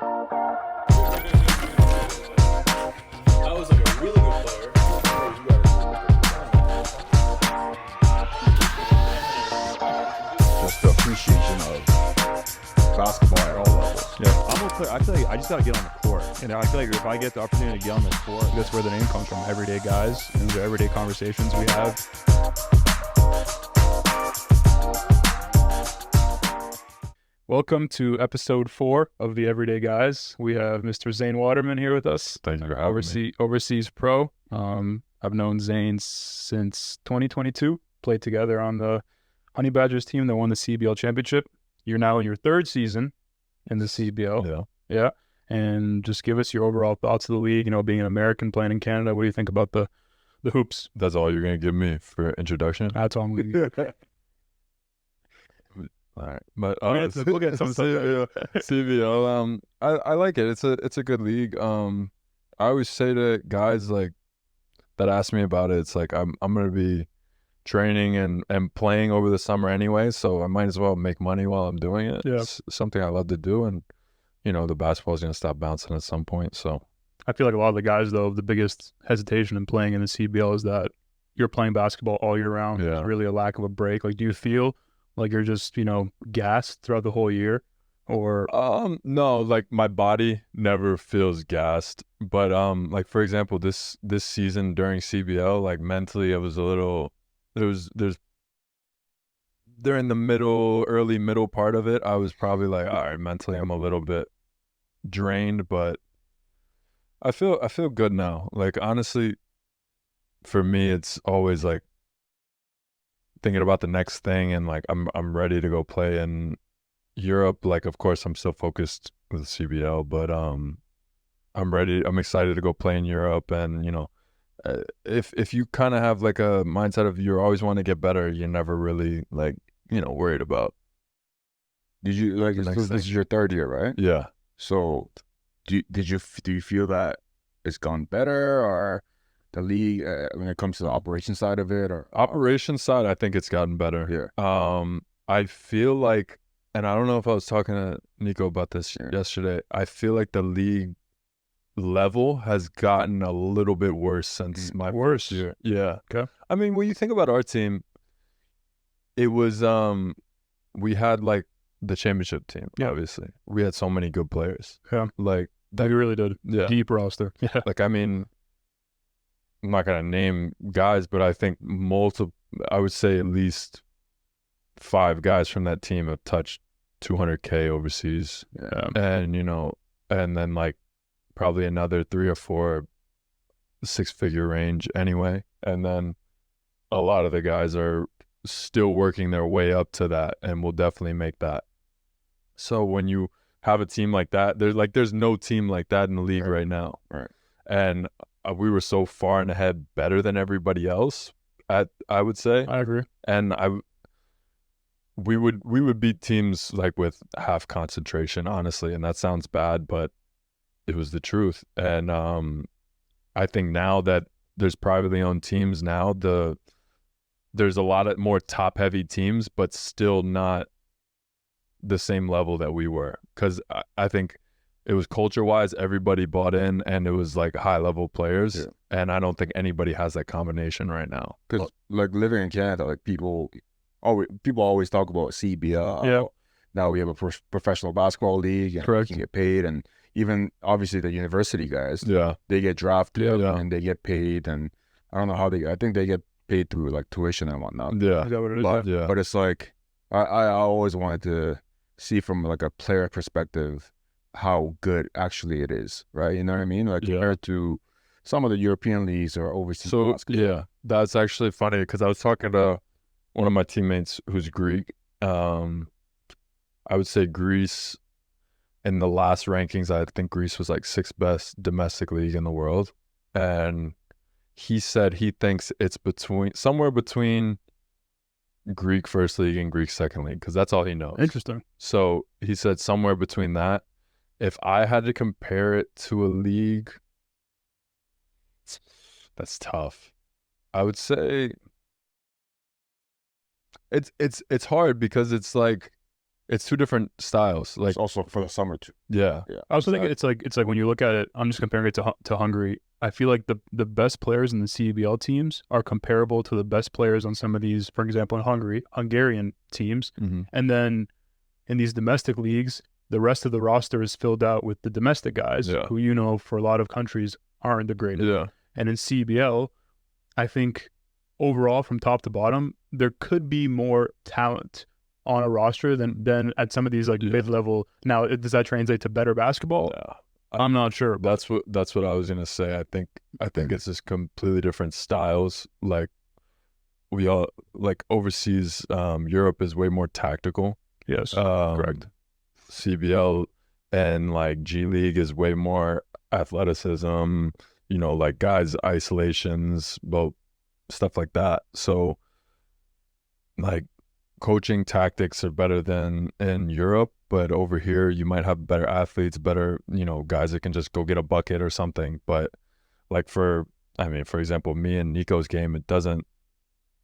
I was like a really good player. Just the appreciation of basketball at all levels. Yeah, I'm a player. I feel like I just gotta get on the court. You know, I feel like if I get the opportunity to get on the court, that's where the name comes from. Everyday guys and the everyday conversations we have. Welcome to episode 4 of the Everyday Guys. We have Mr. Zane Waterman here with us. Thank you for having me. Overseas pro. I've known Zane since 2022. Played together on the Honey Badgers team that won the CBL championship. You're now in your 3rd season in the CBL. Yeah. And just give us your overall thoughts of the league. You know, being an American playing in Canada, what do you think about the hoops? That's all you're going to give me for introduction? That's all I'm going to give. All right, but we'll get some CBL. I like it. It's a good league. I always say to guys like that ask me about it, it's like I'm gonna be training and playing over the summer anyway, so I might as well make money while I'm doing it. Yeah. It's something I love to do, and you know the basketball is gonna stop bouncing at some point. So I feel like a lot of the guys, though, the biggest hesitation in playing in the CBL is that you're playing basketball all year round. Yeah. There's really a lack of a break. Like, do you feel like you're just, gassed throughout the whole year? Or no, like my body never feels gassed. But like for example, this season during CBL, like mentally I was a little there's during the early middle part of it, I was probably like, all right, mentally I'm a little bit drained, but I feel good now. Like honestly, for me it's always like thinking about the next thing, and like I'm ready to go play in Europe. Like of course I'm still focused with CBL, but I'm excited to go play in Europe. And if you kind of have like a mindset of you always want to get better, you're never really like worried about. Did you like this is your 3rd year, right? Yeah. So do you feel that it's gone better, or the league when it comes to the operation side of it? Or operation side, I think it's gotten better. Yeah. I feel like, and I don't know if I was talking to Nico about this yesterday, I feel like the league level has gotten a little bit worse since my first year. Yeah. Okay. I mean, when you think about our team, it was we had like the championship team. Yeah. Obviously, we had so many good players. Yeah. Like that you really did. Yeah. Deep roster. Yeah. Like I mean, I'm not gonna name guys, but I think I would say at least 5 guys from that team have touched 200K overseas. Yeah. And and then like probably another 3 or 4 6-figure range anyway. And then a lot of the guys are still working their way up to that and will definitely make that. So when you have a team like that, there's no team like that in the league right now. Right. And we were so far and ahead better than everybody else, I would say. I agree. And we would beat teams like with half concentration, honestly, and that sounds bad, but it was the truth. And I think now that there's privately owned teams now, there's a lot of more top heavy teams, but still not the same level that we were, because I think it was culture-wise, everybody bought in, and it was like high-level players. Yeah. And I don't think anybody has that combination right now. Because like living in Canada, like people always talk about CBL. Yeah. Now we have a professional basketball league, and Correct. you can get paid, and even obviously the university guys, Yeah. they get drafted Yeah. and they get paid, and I don't know how I think they get paid through like tuition and whatnot. Yeah. Is that what it is? But, Yeah. but it's like I always wanted to see from like a player perspective how good actually it is, right? You know what I mean? Like Yeah. compared to some of the European leagues or overseas So basketball. yeah, that's actually funny because I was talking to one of my teammates who's Greek. I would say Greece in the last rankings, I think Greece was like 6th best domestic league in the world, and he said he thinks it's somewhere between Greek first league and Greek second league, because that's all he knows. Interesting. So he said somewhere between that. If I had to compare it to a league, that's tough. I would say it's hard because it's it's two different styles. Like It's also for the summer too. yeah, I also think it's like when you look at it, I'm just comparing it to Hungary. I feel like the best players in the CBL teams are comparable to the best players on some of these, for example, in Hungarian teams. mm-hmm. And then in these domestic leagues, the rest of the roster is filled out with the domestic guys Yeah. who, for a lot of countries aren't the greatest. Yeah. And in CBL, I think overall from top to bottom, there could be more talent on a roster than at some of these like mid-level. Now, does that translate to better basketball? Yeah. I'm not sure. That's what I was gonna say. I think it's just completely different styles. Like we all like overseas, Europe is way more tactical. Yes, Correct. CBL and like G League is way more athleticism. Like guys isolations, well, stuff like that. So like coaching tactics are better than in Europe, but over here you might have better athletes, better, guys that can just go get a bucket or something. But like for example, me and Nico's game,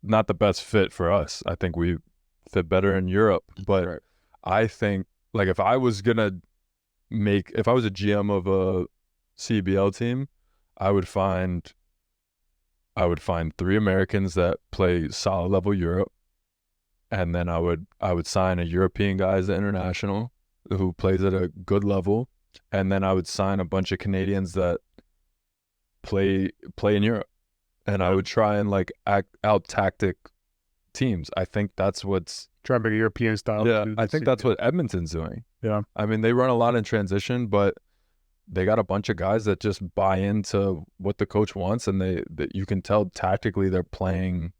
not the best fit for us. I think we fit better in Europe, but Right. I think like if I was a GM of a CBL team, I would find 3 Americans that play solid level Europe. And then I would sign a European guy as an international who plays at a good level, and then I would sign a bunch of Canadians that play in Europe, and I would try and like out tactic teams. I think that's what's trying to make a European style. I think that's what Edmonton's doing. Yeah, I mean they run a lot in transition, but they got a bunch of guys that just buy into what the coach wants, and that you can tell tactically they're playing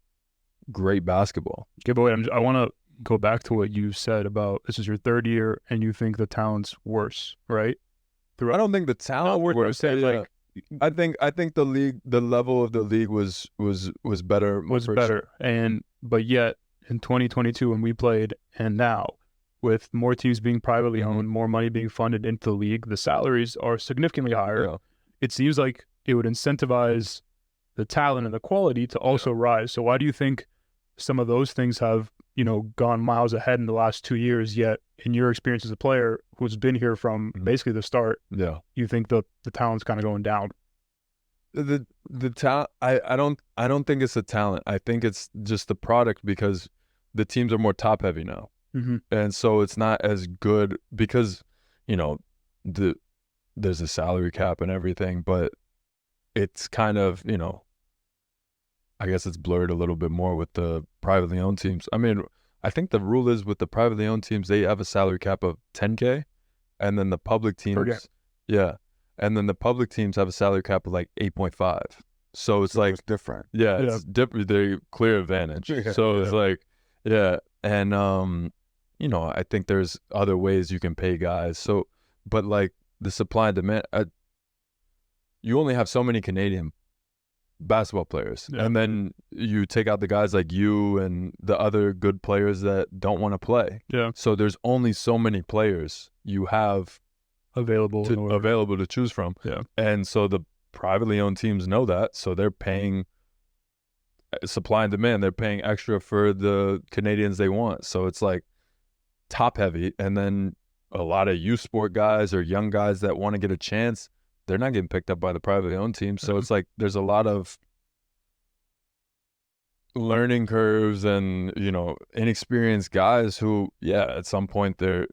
great basketball. Okay, but wait, I want to go back to what you said about this is your third year and you think the talent's worse, right? I don't think the talent worse. I'm saying, like, I think the level of the league was better. But yet in 2022 when we played and now with more teams being privately owned, more money being funded into the league, the salaries are significantly higher. Yeah. It seems like it would incentivize the talent and the quality to also rise. So why do you think some of those things have, gone miles ahead in the last 2 years, yet in your experience as a player who's been here from basically the start, you think the talent's kind of going down? The talent, I don't think it's the talent. I think it's just the product, because the teams are more top heavy now. Mm-hmm. And so it's not as good because, there's a salary cap and everything, but it's kind of, I guess it's blurred a little bit more with the privately owned teams. I mean, I think the rule is with the privately owned teams, they have a salary cap of $10K, and then the public teams, and then the public teams have a salary cap of like 8.5. So it's like different. it's different. They're clear advantage. So it's like, and I think there's other ways you can pay guys. So, but like the supply and demand, you only have so many Canadian basketball players, and then you take out the guys like you and the other good players that don't want to play. So there's only so many players you have available to choose from. And so the privately owned teams know that, so they're paying supply and demand. They're paying extra for the Canadians they want. So it's like top heavy, and then a lot of youth sport guys or young guys that want to get a chance, they're not getting picked up by the privately owned team. So it's like there's a lot of learning curves and, inexperienced guys who, at some point they're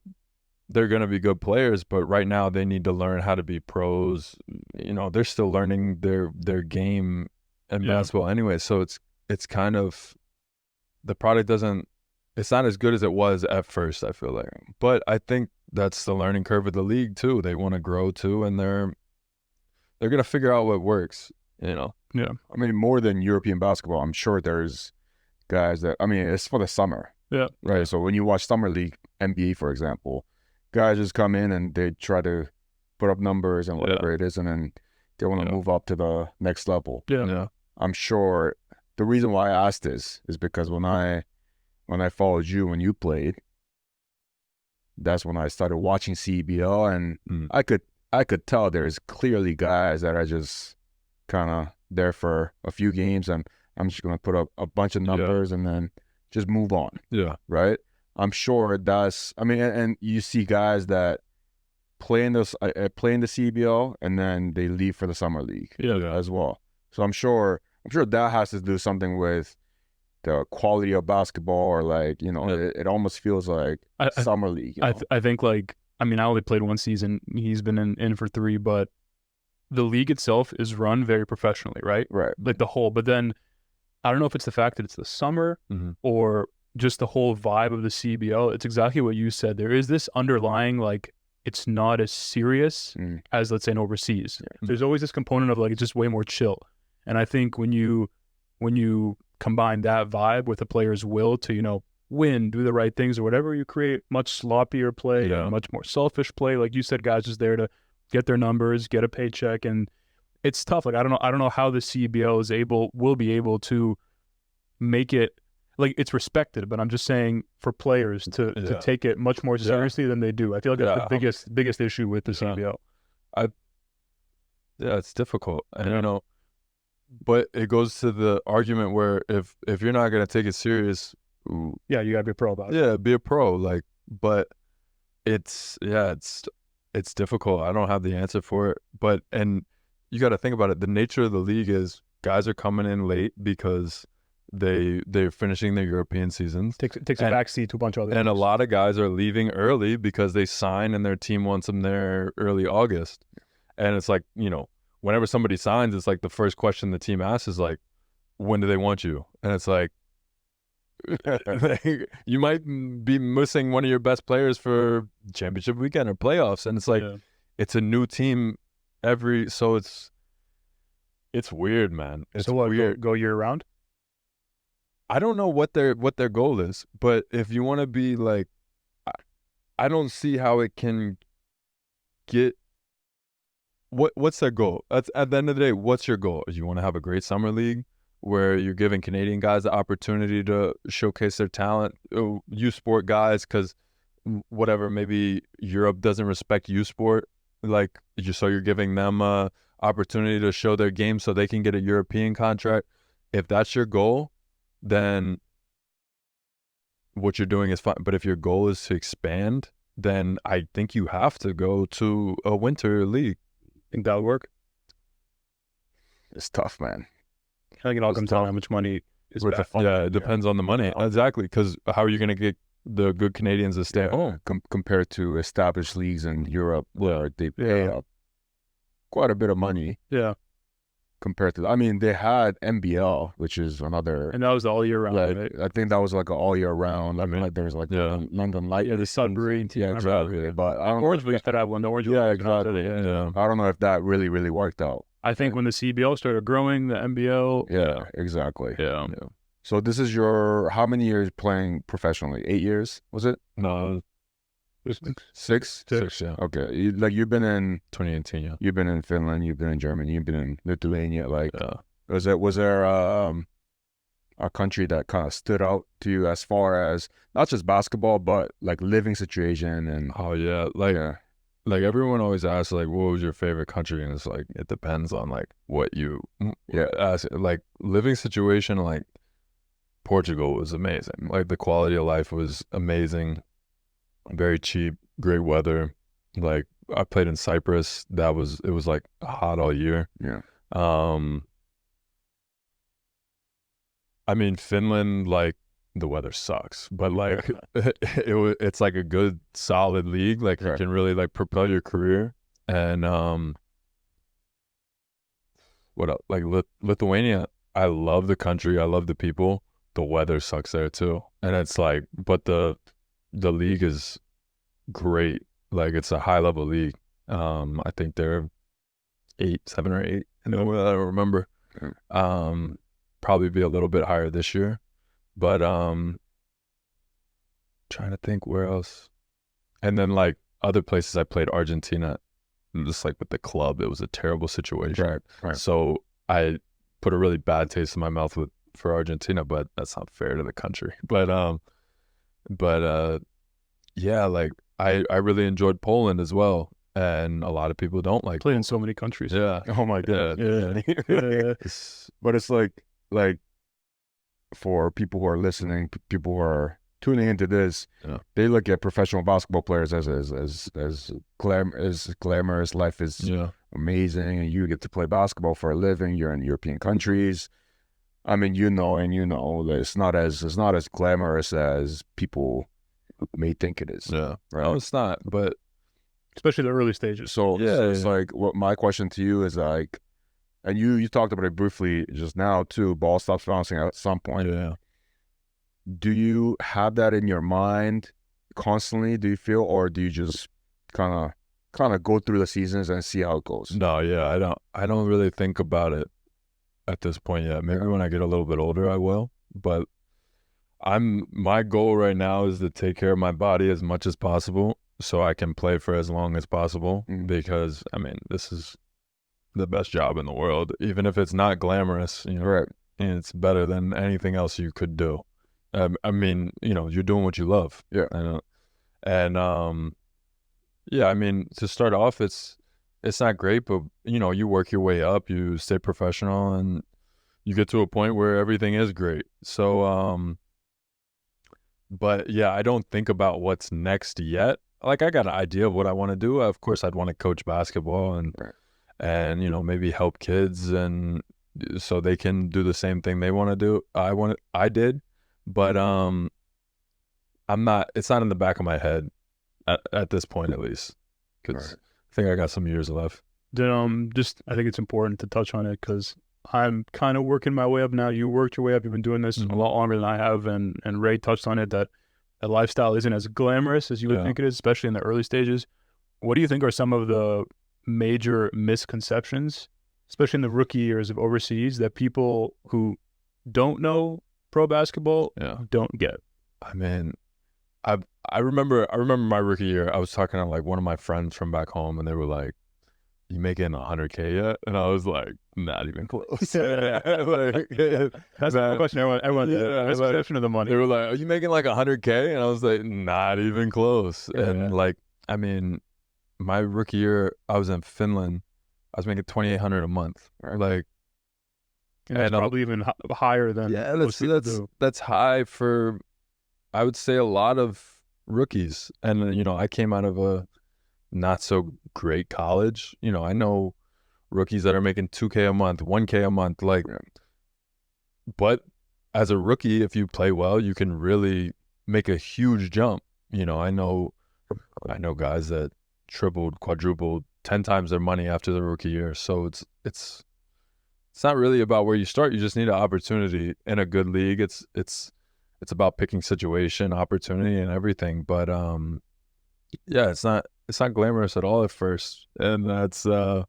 going to be good players, but right now they need to learn how to be pros. They're still learning their game and basketball anyway. So it's kind of, the product it's not as good as it was at first, I feel like. But I think that's the learning curve of the league too. They want to grow too, and they're going to figure out what works, Yeah. I mean, more than European basketball, I'm sure there's guys that, it's for the summer. Yeah. Right. So when you watch Summer League, NBA, for example, guys just come in and they try to put up numbers and whatever it is, and then they want to move up to the next level. Yeah. I'm sure the reason why I asked this is because when I followed you when you played, that's when I started watching CBL, and I could tell there's clearly guys that are just kind of there for a few games, and I'm just going to put up a bunch of numbers and then just move on. Yeah. Right? I'm sure that's. I mean, and you see guys that play in this play in the CBL and then they leave for the summer league as well. So I'm sure that has to do something with the quality of basketball, or like, you know, it almost feels like summer league. You know? I think, like, I mean, I only played one season. He's been in for 3, but the league itself is run very professionally, right? Right. Like the whole, but then I don't know if it's the fact that it's the summer or just the whole vibe of the CBL. It's exactly what you said. There is this underlying, like, it's not as serious as, let's say, an overseas. Yeah. There's always this component of, like, it's just way more chill. And I think when you combine that vibe with a player's will to, you know, win, do the right things or whatever, you create much sloppier play, much more selfish play. Like you said, guys just there to get their numbers, get a paycheck, and it's tough. Like, I don't know how the CBL will be able to make it, like, it's respected, but I'm just saying for players to take it much more seriously than they do. I feel like that's the biggest issue with the CBL. It's difficult. I don't know. But it goes to the argument where if you're not gonna take it serious, you gotta be a pro about it. Yeah, be a pro. Like, but it's difficult. I don't have the answer for it. But and you got to think about it. The nature of the league is guys are coming in late because they're finishing their European seasons. Takes a backseat to a bunch of other and things. A lot of guys are leaving early because they sign and their team wants them there early August. And it's like, you know, whenever somebody signs, it's like the first question the team asks is like, when do they want you? And it's like, you might be missing one of your best players for championship weekend or playoffs. And it's like, it's a new team so it's weird, man. It's weird. Go year round? I don't know what their goal is, but if you want to be like, I don't see how it can get. What's their goal? At the end of the day, what's your goal? You want to have a great summer league where you're giving Canadian guys the opportunity to showcase their talent, U Sport guys, because whatever, maybe Europe doesn't respect U Sport, like so you're giving them a opportunity to show their game so they can get a European contract. If that's your goal, then what you're doing is fine. But if your goal is to expand, then I think you have to go to a winter league. Think that'll work? It's tough, man. I think it all comes down to how much money is back. Yeah, it depends on the money. Exactly, because how are you going to get the good Canadians to stay home? Compared to established leagues in Europe where they pay quite a bit of money. Yeah. Compared to, I mean, they had NBL, which is another, and that was all year round, like, right? I think that was like an all year round. I mean, like there's like London Light, the Sudbury team, exactly. But I don't. Orange used to have one. The Orange, exactly. Yeah. I don't know if that really worked out. I think when the CBL started growing, the NBL. Exactly. Yeah. So this is your how many years playing professionally? 8 years, was it? No, 6. Yeah. Okay, you've been in 2018. Yeah, you've been in Finland, you've been in Germany, you've been in Lithuania. Like, was there a country that kind of stood out to you as far as not just basketball, but like living situation and? Oh yeah, like everyone always asks, like, what was your favorite country? And it's like, it depends on like what you ask. Like living situation, like Portugal was amazing. Like the quality of life was amazing. Very cheap, great weather. Like I played in Cyprus. It was like hot all year. Yeah. I mean, Finland, like the weather sucks, but like it's like a good solid league. Like you can really like propel your career. And what else? Like Lithuania, I love the country. I love the people. The weather sucks there too. And it's like, but the league is great. Like it's a high level league. I think they're 7 or 8. I don't remember. Probably be a little bit higher this year, but trying to think where else. And then like other places I played, Argentina, just like with the club, it was a terrible situation. Right. So I put a really bad taste in my mouth for Argentina, but that's not fair to the country. But yeah, like I really enjoyed Poland as well, and a lot of people don't like. Played in so many countries. Yeah. Oh my god. Yeah. But it's like for people who are listening, people who are tuning into this, Yeah. they look at professional basketball players as glamorous. Life is Yeah. amazing, and you get to play basketball for a living. You're in European countries. I mean, that it's not as glamorous as people may think it is. Yeah. Right. No, it's not. But especially the early stages. So, Yeah, so it's yeah. like, what my question to you is like, and you talked about it briefly just now too. Ball stops bouncing at some point. yeah. Do you have that in your mind constantly? Do you feel, or do you just kind of go through the seasons and see how it goes? No, yeah, I don't really think about it at this point yet. Maybe when I get a little bit older I will. But my goal right now is to take care of my body as much as possible so I can play for as long as possible, because I mean, this is the best job in the world, even if it's not glamorous, Right. and it's better than anything else you could do. I mean, you're doing what you love. Yeah. I know. And yeah, I mean, to start off, it's not great, but you work your way up, you stay professional, and you get to a point where everything is great. So but yeah, I don't think about what's next yet. Like, I got an idea of what I want to do. Of course, I'd want to coach basketball and Right. and maybe help kids, and so they can do the same thing they want to do. I did, but I'm not. It's not in the back of my head at this point, at least, because Right. I think I got some years left. Then I think it's important to touch on it because I'm kind of working my way up now. You worked your way up. You've been doing this a lot longer than I have, and Ray touched on it that a lifestyle isn't as glamorous as you would Yeah. think it is, especially in the early stages. What do you think are some of the major misconceptions, especially in the rookie years of overseas, that people who don't know pro basketball Yeah. don't get? I mean, I remember my rookie year. I was talking to like one of my friends from back home, and they were like, "You making 100K yet?" And I was like, "Not even close." That's the question. Everyone misconception of the money. They were like, "Are you making like 100K?" And I was like, "Not even close." Yeah. And like, I mean, my rookie year, I was in Finland. I was making 2,800 a month. Like, and that's and probably even higher than most people do. that's high for, I would say, a lot of rookies. And I came out of a not so great college. I know rookies that are making 2K a month, 1K a month, like, but as a rookie, if you play well, you can really make a huge jump. I know guys that tripled, quadrupled, 10 times their money after the rookie year. So it's not really about where you start. You just need an opportunity in a good league. It's about picking situation, opportunity, and everything. But yeah, it's not glamorous at all at first, and that's a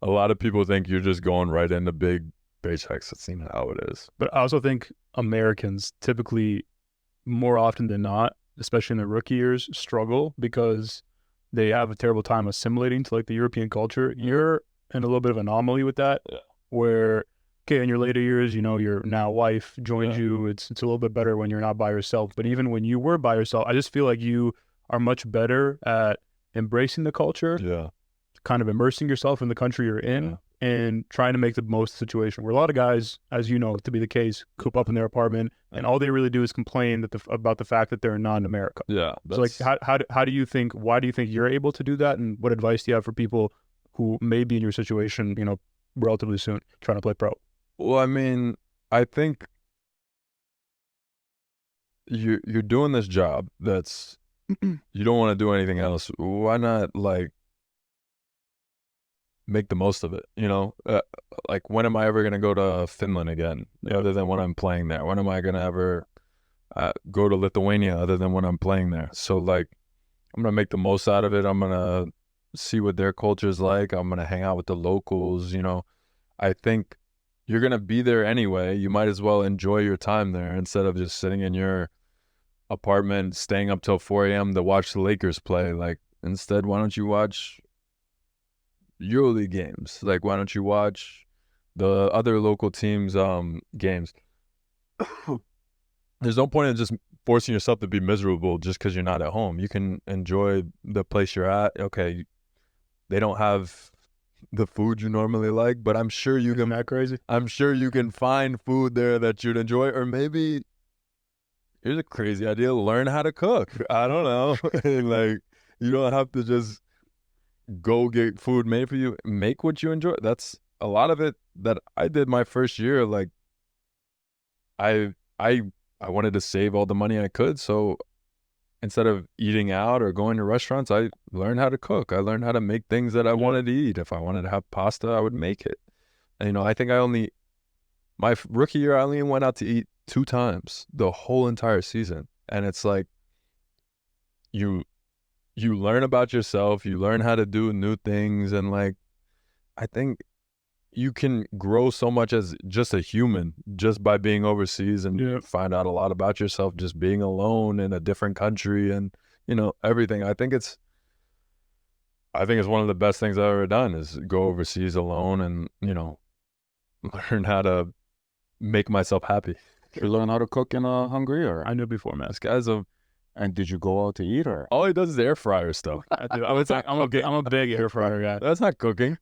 lot of people think you're just going right into big paychecks. That's not how it is. But I also think Americans typically, more often than not, especially in the rookie years, struggle because they have a terrible time assimilating to like the European culture. You're in a little bit of an anomaly with that, where okay, in your later years, your now wife joins you. It's a little bit better when you're not by yourself. But even when you were by yourself, I just feel like you are much better at embracing the culture, kind of immersing yourself in the country you're in, and trying to make the most of the situation. Where a lot of guys, as you know to be the case, coop up in their apartment, and all they really do is complain about the fact that they're not in America. Yeah. So like, how do you think? Why do you think you're able to do that? And what advice do you have for people who may be in your situation, relatively soon, trying to play pro? Well, I mean, I think you're doing this job that's you don't want to do anything else. Why not like make the most of it? Like, when am I ever gonna go to Finland again, other than when I'm playing there? When am I gonna ever go to Lithuania, other than when I'm playing there? So like, I'm gonna make the most out of it. I'm gonna see what their culture is like. I'm gonna hang out with the locals. I think you're going to be there anyway. You might as well enjoy your time there instead of just sitting in your apartment, staying up till 4 a.m. to watch the Lakers play. Like, instead, why don't you watch EuroLeague games? Like, why don't you watch the other local teams' games? There's no point in just forcing yourself to be miserable just because you're not at home. You can enjoy the place you're at. Okay, they don't have the food you normally like, but I'm sure you can. Isn't that crazy? I'm sure you can find food there that you'd enjoy, or maybe here's a crazy idea. Learn how to cook. I don't know. And like, you don't have to just go get food made for you. Make what you enjoy. That's a lot of it that I did my first year. Like, I wanted to save all the money I could. So instead of eating out or going to restaurants, I learned how to cook. I learned how to make things that I wanted to eat. If I wanted to have pasta, I would make it. And, you know, I think my rookie year, I only went out to eat 2 times the whole entire season. And it's like, you learn about yourself, you learn how to do new things. And like, I think you can grow so much as just a human just by being overseas and find out a lot about yourself, just being alone in a different country and, you know, everything. I think it's one of the best things I've ever done is go overseas alone and, you know, learn how to make myself happy. You learn how to cook in Hungary, or I knew before, man. This guy's and did you go out to eat, or all he does is air fryer stuff. I'm a big air fryer guy. That's not cooking.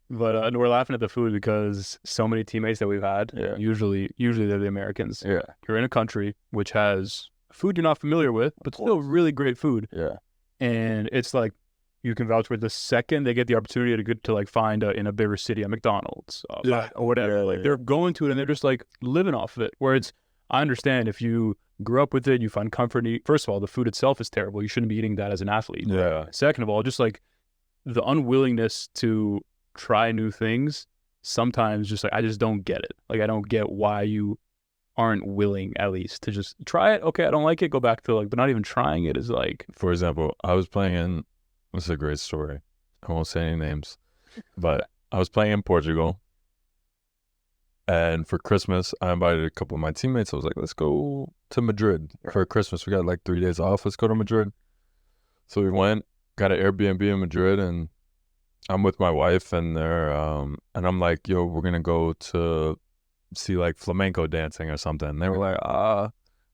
But and we're laughing at the food because so many teammates that we've had, usually they're the Americans. Yeah. You're in a country which has food you're not familiar with, but still really great food. Yeah. And it's like you can vouch for the second they get the opportunity to get to like find in a bigger city a McDonald's or whatever. Yeah, like they're going to it and they're just like living off of it. Where I understand if you grew up with it, you find comfort in it. First of all, the food itself is terrible. You shouldn't be eating that as an athlete. Yeah. Second of all, just like the unwillingness to try new things, sometimes just like I just don't get it. Like I don't get why you aren't willing at least to just try it. Okay, I don't like it, go back to like, but not even trying it is like. For example, I was playing in, this is a great story, I won't say any names, but I was playing in Portugal, and for Christmas I invited a couple of my teammates. I was like, let's go to Madrid for Christmas. We got like 3 days off, let's go to Madrid. So we went, got an Airbnb in Madrid, and I'm with my wife, and they're and I'm like, yo, we're gonna go to see like flamenco dancing or something. And they were like, I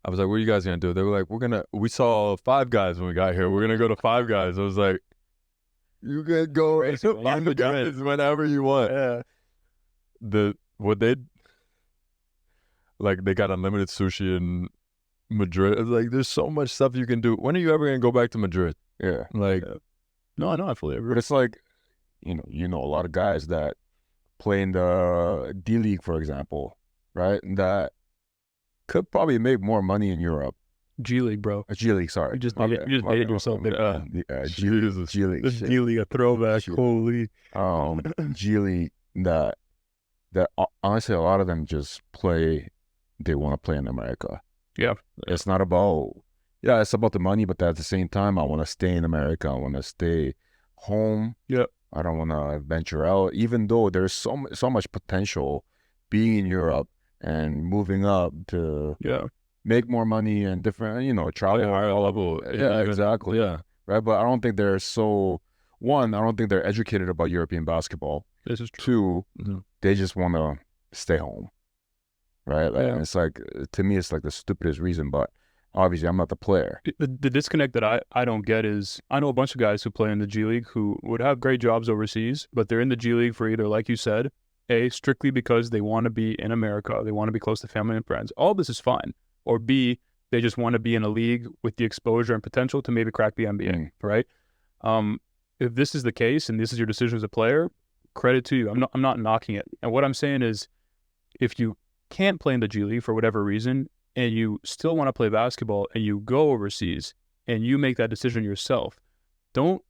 was like, what are you guys gonna do? They were like, we saw Five Guys when we got here, we're gonna go to Five Guys. I was like, you can go to Five Guys whenever you want. Yeah. They got unlimited sushi in Madrid. It's like, there's so much stuff you can do. When are you ever gonna go back to Madrid? Yeah. Like, no, I know, I fully agree. But it's like, you know a lot of guys that play in the D League, for example, right? That could probably make more money in Europe. G League, bro. G League, sorry. You just made it yourself. G League. This G League, a throwback. Holy. G League, that honestly, a lot of them just play. They want to play in America. Yeah. It's not about. Yeah, it's about the money, but at the same time, I want to stay in America. I want to stay home. Yeah. I don't want to venture out, even though there's so much potential being in Europe and moving up to make more money and different, travel. Higher level. Yeah, exactly. Yeah. Right. But I don't think they're I don't think they're educated about European basketball. This is true. 2, they just want to stay home. Right. Like, it's like, to me, it's like the stupidest reason, but obviously I'm not the player. The disconnect that I don't get is I know a bunch of guys who play in the G League who would have great jobs overseas, but they're in the G League for either, like you said, A, strictly because they want to be in America, they want to be close to family and friends. All this is fine. Or B, they just want to be in a league with the exposure and potential to maybe crack the NBA, right? If this is the case and this is your decision as a player, credit to you. I'm not knocking it. And what I'm saying is, if you can't play in the G League for whatever reason, and you still want to play basketball and you go overseas and you make that decision yourself, don't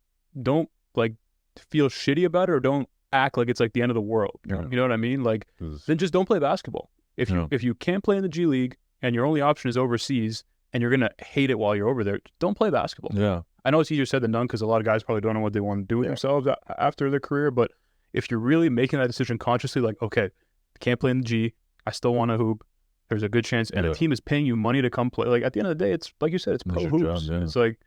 like feel shitty about it, or don't act like it's like the end of the world. Yeah. You know what I mean? Like, then just don't play basketball. If you can't play in the G League and your only option is overseas and you're going to hate it while you're over there, don't play basketball. Yeah. I know it's easier said than done because a lot of guys probably don't know what they want to do with themselves after their career, but if you're really making that decision consciously, like, okay, can't play in the G, I still want to hoop, there's a good chance, and a team is paying you money to come play. Like, at the end of the day, it's like you said, it's pro hoops. Job, It's like,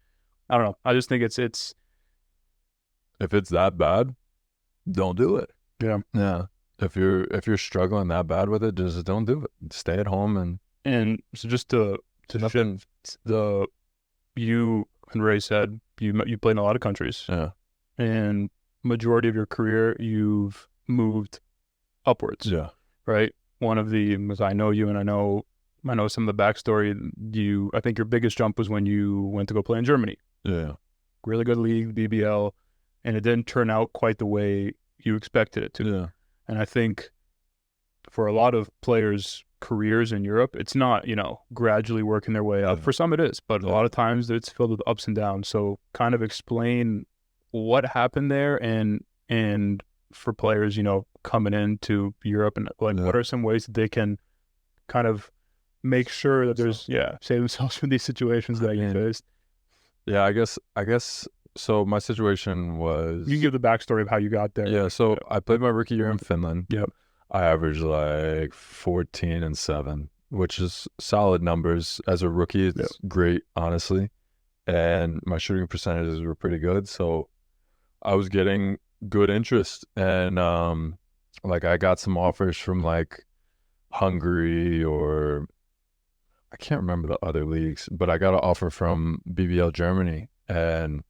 I don't know. I just think it's if it's that bad, don't do it. Yeah. Yeah. If you're struggling that bad with it, just don't do it. Stay at home and so just to shift you and Ray said you played in a lot of countries. Yeah. And majority of your career you've moved upwards. Yeah. Right? One of the, as I know you and I know I know some of the backstory. I think your biggest jump was when you went to go play in Germany. Yeah. Really good league, BBL, and it didn't turn out quite the way you expected it to. Yeah. And I think for a lot of players' careers in Europe, it's not, gradually working their way up. Yeah. For some it is, but a lot of times it's filled with ups and downs. So kind of explain what happened there and for players, coming into Europe and like what are some ways that they can kind of make sure that there's save themselves from these situations that you faced. Yeah, I guess so my situation was, You can give the backstory of how you got there. yeah, so I played my rookie year in Finland. Yep. I averaged like 14 and 7, which is solid numbers. As a rookie, it's great, honestly. And my shooting percentages were pretty good. So I was getting good interest. And like I got some offers from like Hungary, or I can't remember the other leagues, but I got an offer from BBL Germany. And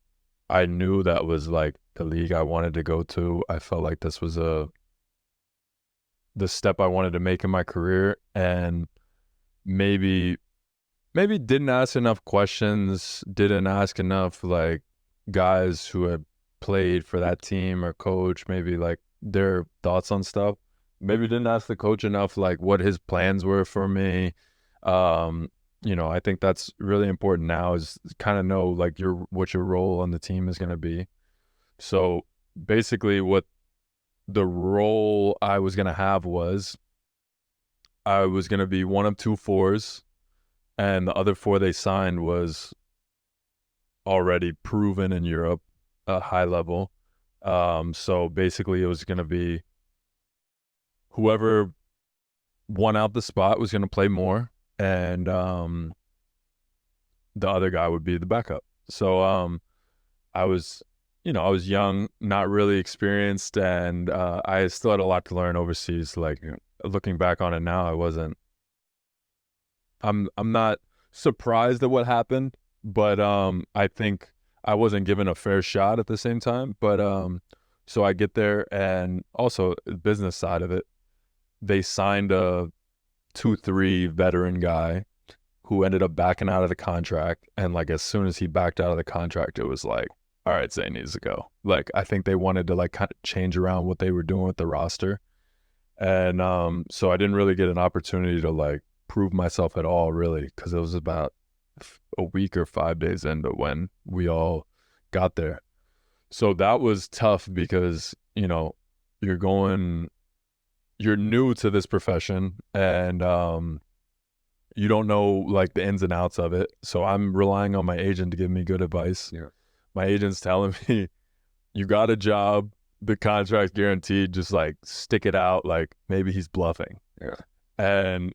I knew that was like the league I wanted to go to. I felt like this was the step I wanted to make in my career, and maybe didn't ask enough questions, didn't ask enough like guys who had played for that team or coach, maybe like their thoughts on stuff. Maybe didn't ask the coach enough like what his plans were for me. I think that's really important now, is kind of know like what your role on the team is going to be. So basically what the role I was going to have was I was going to be one of 2 fours, and the other 4 they signed was already proven in Europe, a high level. So basically it was going to be whoever won out the spot was going to play more, and the other guy would be the backup. So I was young, not really experienced, and I still had a lot to learn overseas. Like looking back on it now, I'm not surprised at what happened, but I think I wasn't given a fair shot at the same time. But so I get there, and also the business side of it, they signed a 2-3 veteran guy who ended up backing out of the contract, and like as soon as he backed out of the contract, it was like, all right, Zane needs to go. Like I think they wanted to like kind of change around what they were doing with the roster. And so I didn't really get an opportunity to like prove myself at all, really, because it was about a week or 5 days into when we all got there. So that was tough because, you're new to this profession, and you don't know like the ins and outs of it. So I'm relying on my agent to give me good advice. Yeah. My agent's telling me, you got a job, the contract's guaranteed, just like stick it out. Like maybe he's bluffing. Yeah. And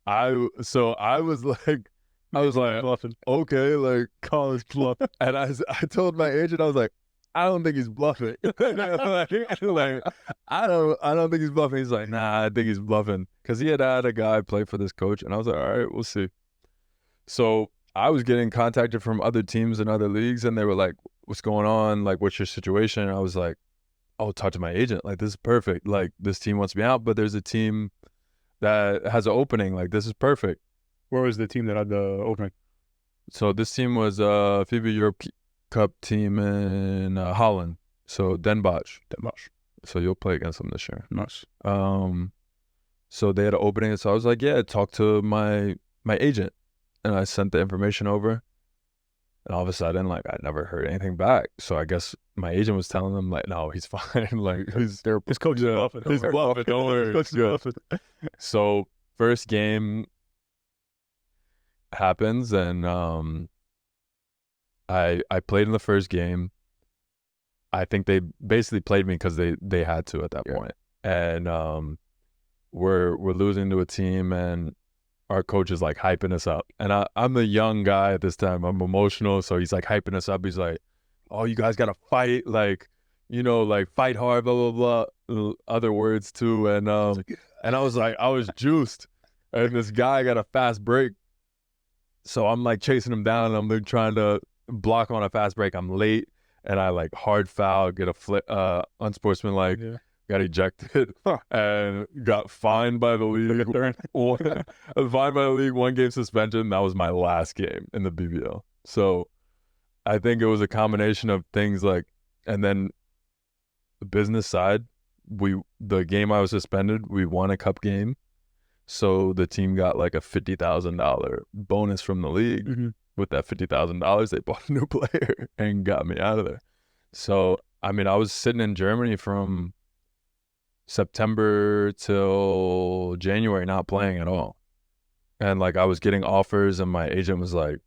I was like, Bluffing. okay, like call his bluff. And I told my agent, I was like, I don't think he's bluffing. like, I don't think he's bluffing. He's like, nah, I think he's bluffing, because he had a guy play for this coach, and I was like, all right, we'll see. So I was getting contacted from other teams and other leagues, and they were like, what's going on? Like, what's your situation? And I was like, oh, talk to my agent. Like, this is perfect. Like, this team wants me out, but there's a team that has an opening. Like, this is perfect. Where was the team that had the opening? So this team was FIBA Europe Cup team in Holland. So Den Bosch. So you'll play against them this year. Nice. So they had an opening. So I was like, yeah, talk to my agent. And I sent the information over. And all of a sudden, like, I never heard anything back. So I guess my agent was telling them, like, no, he's fine. Like, his coach is bluffing. He's bluffing. Don't worry. His coach is bluffing. So first game happens, and I played in the first game. I think they basically played me because they had to at that point. And we're losing to a team, and our coach is like hyping us up. And I'm a young guy at this time. I'm emotional, so he's like hyping us up. He's like, oh, you guys gotta fight, like, like fight hard, blah blah blah, other words too. And I was like, I was juiced, and this guy got a fast break, so I'm like chasing him down, and I'm like trying to block on a fast break. I'm late, and I like hard foul, get a flip, unsportsmanlike got ejected, and got fined by the league. Fined by the league, 1 game suspension. That was my last game in the BBL. So I think it was a combination of things like, and then the business side, the game I was suspended, we won a cup game. So the team got like a $50,000 bonus from the league. Mm-hmm. With that $50,000, they bought a new player and got me out of there. So, I mean, I was sitting in Germany from September till January, not playing at all. And like I was getting offers, and my agent was like,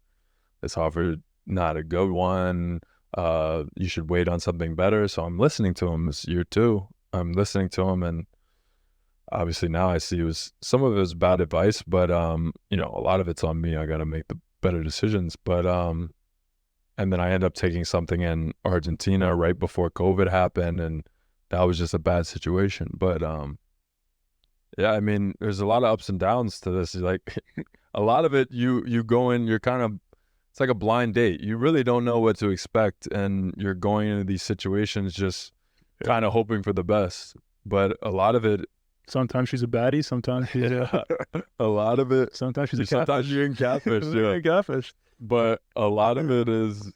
this offer not a good one. You should wait on something better. So I'm listening to him. It's year 2. I'm listening to him, and obviously now I see some of it was bad advice, but you know, a lot of it's on me. I got to make the better decisions. But and then I end up taking something in Argentina right before COVID happened, and that was just a bad situation. But yeah, I mean, there's a lot of ups and downs to this. Like a lot of it, you go in, you're kind of, it's like a blind date. You really don't know what to expect, and you're going into these situations just kind of hoping for the best. But a lot of it, Sometimes she's a baddie. Sometimes she's a lot of it, sometimes she's a sometimes catfish. you're in catfish. Yeah. Catfish. But a lot of it is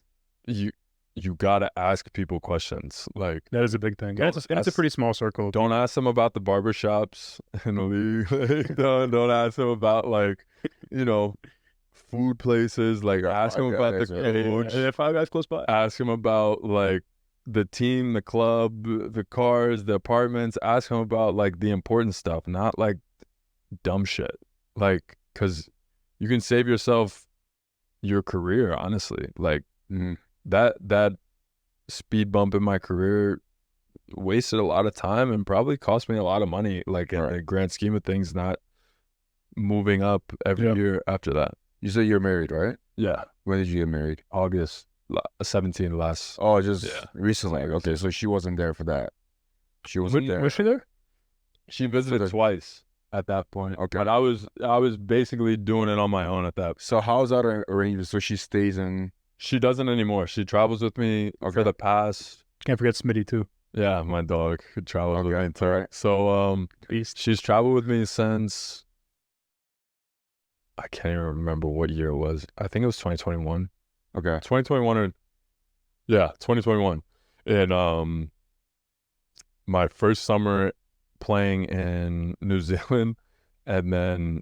you gotta ask people questions. Like, That is a big thing. And it's a pretty small circle. don't ask them about the barbershops in the league. Like, don't ask them about, like, you know, food places. Like, ask them about the coach. Yeah, 5 guys close by. Ask them about like the team, the club, the cars, the apartments. Ask them about like the important stuff, not like dumb shit. Like, because you can save yourself your career, honestly. Like, that speed bump in my career wasted a lot of time and probably cost me a lot of money, like in the grand scheme of things, not moving up every year after that. You said you're married, right? Yeah. When did you get married? August 17 last. Oh, just recently. Okay, so she wasn't there for that. She wasn't there. Was she there? She visited twice at that point. Okay. But I was basically doing it on my own at that. So how's that arranged? So she stays in. She doesn't anymore. She travels with me for the past. Can't forget Smitty too. Yeah, my dog travels with me. It's all right. So Beast. she's traveled with me since, I can't even remember what year it was. I think it was 2021. Okay. 2021 or 2021. And my first summer playing in New Zealand, and then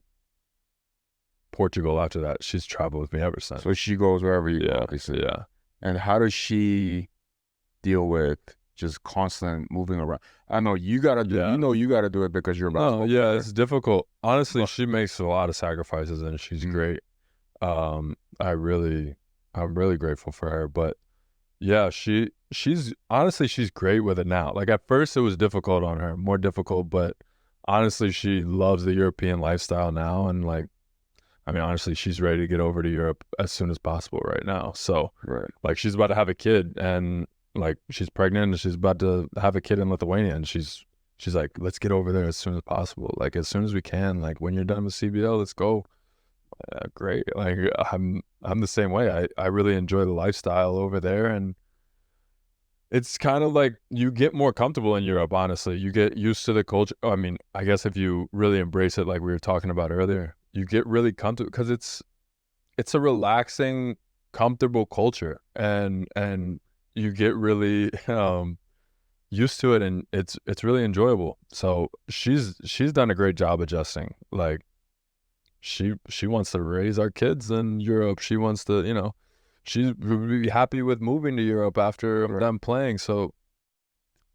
Portugal after that. She's traveled with me ever since. So she goes wherever you go, obviously. Yeah. And how does she deal with just constant moving around? I know you gotta do. You know you gotta do it because you're about. Oh yeah, it's difficult. Honestly, she makes a lot of sacrifices, and she's great. I'm really grateful for her. But yeah, she's honestly, she's great with it now. Like at first, it was difficult on her, more difficult. But honestly, she loves the European lifestyle now, and like, I mean, honestly, she's ready to get over to Europe as soon as possible right now. So, like, she's about to have a kid, and like, she's pregnant, and she's about to have a kid in Lithuania, and she's like, let's get over there as soon as possible, like as soon as we can. Like, when you're done with CBL, let's go. Great. Like, I'm the same way. I really enjoy the lifestyle over there, and it's kind of like you get more comfortable in Europe. Honestly, you get used to the culture. I mean, I guess if you really embrace it, like we were talking about earlier, you get really comfortable because it's a relaxing, comfortable culture, and you get really used to it, and it's really enjoyable. So she's done a great job adjusting. Like, she wants to raise our kids in Europe. She wants to, you know, she's really happy with moving to Europe after them playing. So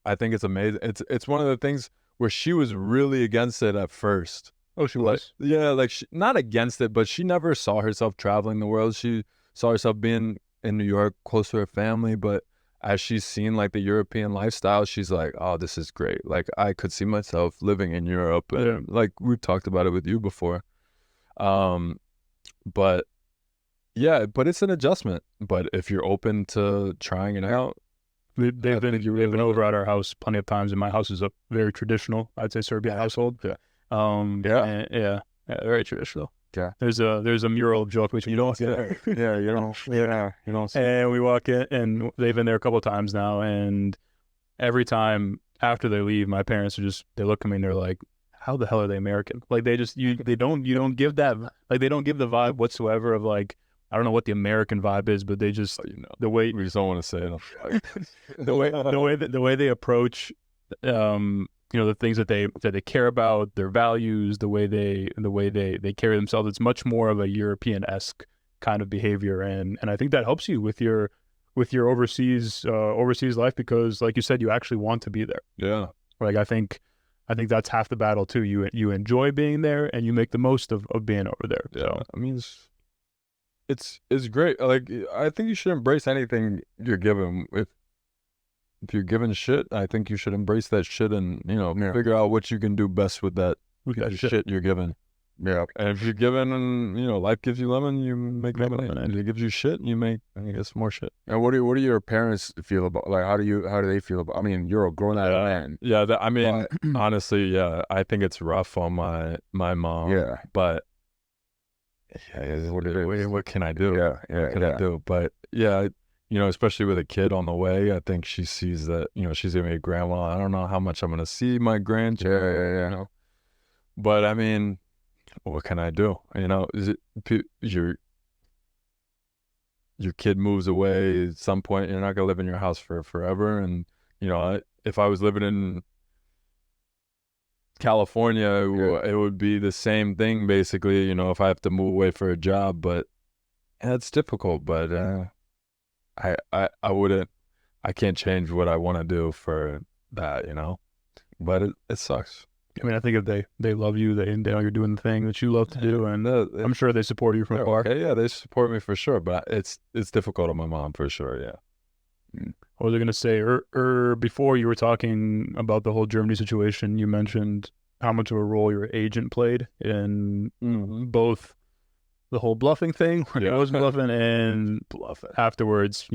I think it's amazing. It's one of the things where she was really against it at first. Oh, she was? Yeah, like, not against it, but she never saw herself traveling the world. She saw herself being in New York, close to her family. But as she's seen, like, the European lifestyle, she's like, oh, this is great. Like, I could see myself living in Europe. And, like, we've talked about it with you before. But, yeah, but it's an adjustment. But if you're open to trying it out, they've been over at our house plenty of times, and my house is a very traditional, I'd say, Serbian household. Yeah, very traditional. Yeah. There's a mural joke which you don't see there. You don't see. And we walk in, and they've been there a couple of times now, and every time after they leave, my parents are just, they look at me and they're like, how the hell are they American? Like they just, you don't give that, like they don't give the vibe whatsoever of like, I don't know what the American vibe is, but they just, the way, We just don't want to say it. the way they approach, the things that they care about, their values, the way they carry themselves, it's much more of a European-esque kind of behavior, and I think that helps you with your overseas life, because like you said, you actually want to be there. Yeah. Like I think that's half the battle too. You enjoy being there and you make the most of being over there. Yeah. So I mean, it's great. Like, I think you should embrace anything you're given. If you're given shit, I think you should embrace that shit and, figure out what you can do best with that shit you're given. Yeah. And if you're given, life gives you lemon, you make lemonade. And if it gives you shit, you make, I guess, more shit. And what do your parents feel about, like, how do they feel about, I mean, you're a grown out man. Yeah, honestly, yeah, I think it's rough on my mom. Yeah. But yeah, what can I do? Yeah. What can I do? But yeah, especially with a kid on the way, I think she sees that, she's gonna be a grandma. I don't know how much I'm gonna see my grandchildren. Yeah. But I mean, what can I do? Is it your kid moves away at some point? You're not gonna live in your house for forever. And if I was living in California, it would be the same thing basically. If I have to move away for a job, but it's difficult. But I wouldn't. I can't change what I want to do for that. But it sucks. I mean, I think if they love you, they know you're doing the thing that you love to do, and I'm sure they support you from afar. Okay, yeah, they support me for sure, but it's difficult on my mom for sure. Yeah. What was I going to say? Before you were talking about the whole Germany situation, you mentioned how much of a role your agent played in both the whole bluffing thing, where he was bluffing, and afterwards,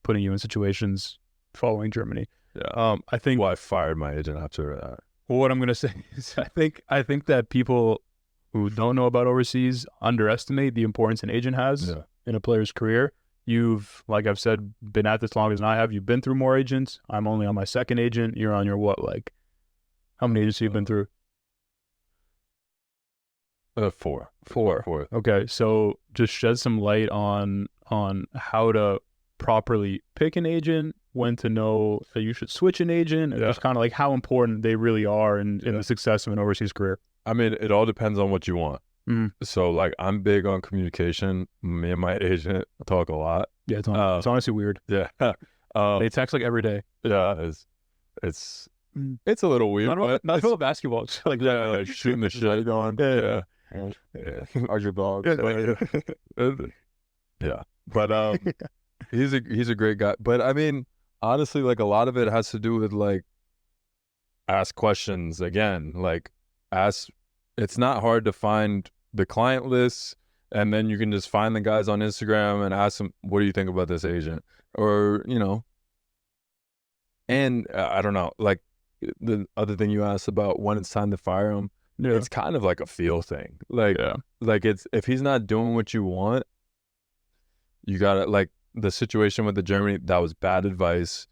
putting you in situations following Germany. Yeah. I think. Well, I fired my agent after that. Well, what I'm going to say is I think that people who don't know about overseas underestimate the importance an agent has in a player's career. You've, like I've said, been at this longer than I have. You've been through more agents. I'm only on my second agent. You're on your what? Like, how many agents have you been through? 4. Okay, so just shed some light on how to properly pick an agent, when to know that you should switch an agent, and just kind of like how important they really are in the success of an overseas career. I mean, it all depends on what you want. So, like, I'm big on communication. Me and my agent talk a lot. Yeah, it's honestly weird. Yeah. They text like every day. Yeah, it's a little weird. Not about basketball. It's like, like shooting the shit going. Yeah. How's your dog? Yeah. But he's a great guy. But I mean, honestly, like, a lot of it has to do with, like, ask questions again. Like, it's not hard to find the client lists, and then you can just find the guys on Instagram and ask them, what do you think about this agent? Or, and I don't know, like, the other thing you asked about when it's time to fire him, it's kind of like a feel thing. Like, like, it's, if he's not doing what you want, you gotta, like, the situation with the Germany, that was bad advice.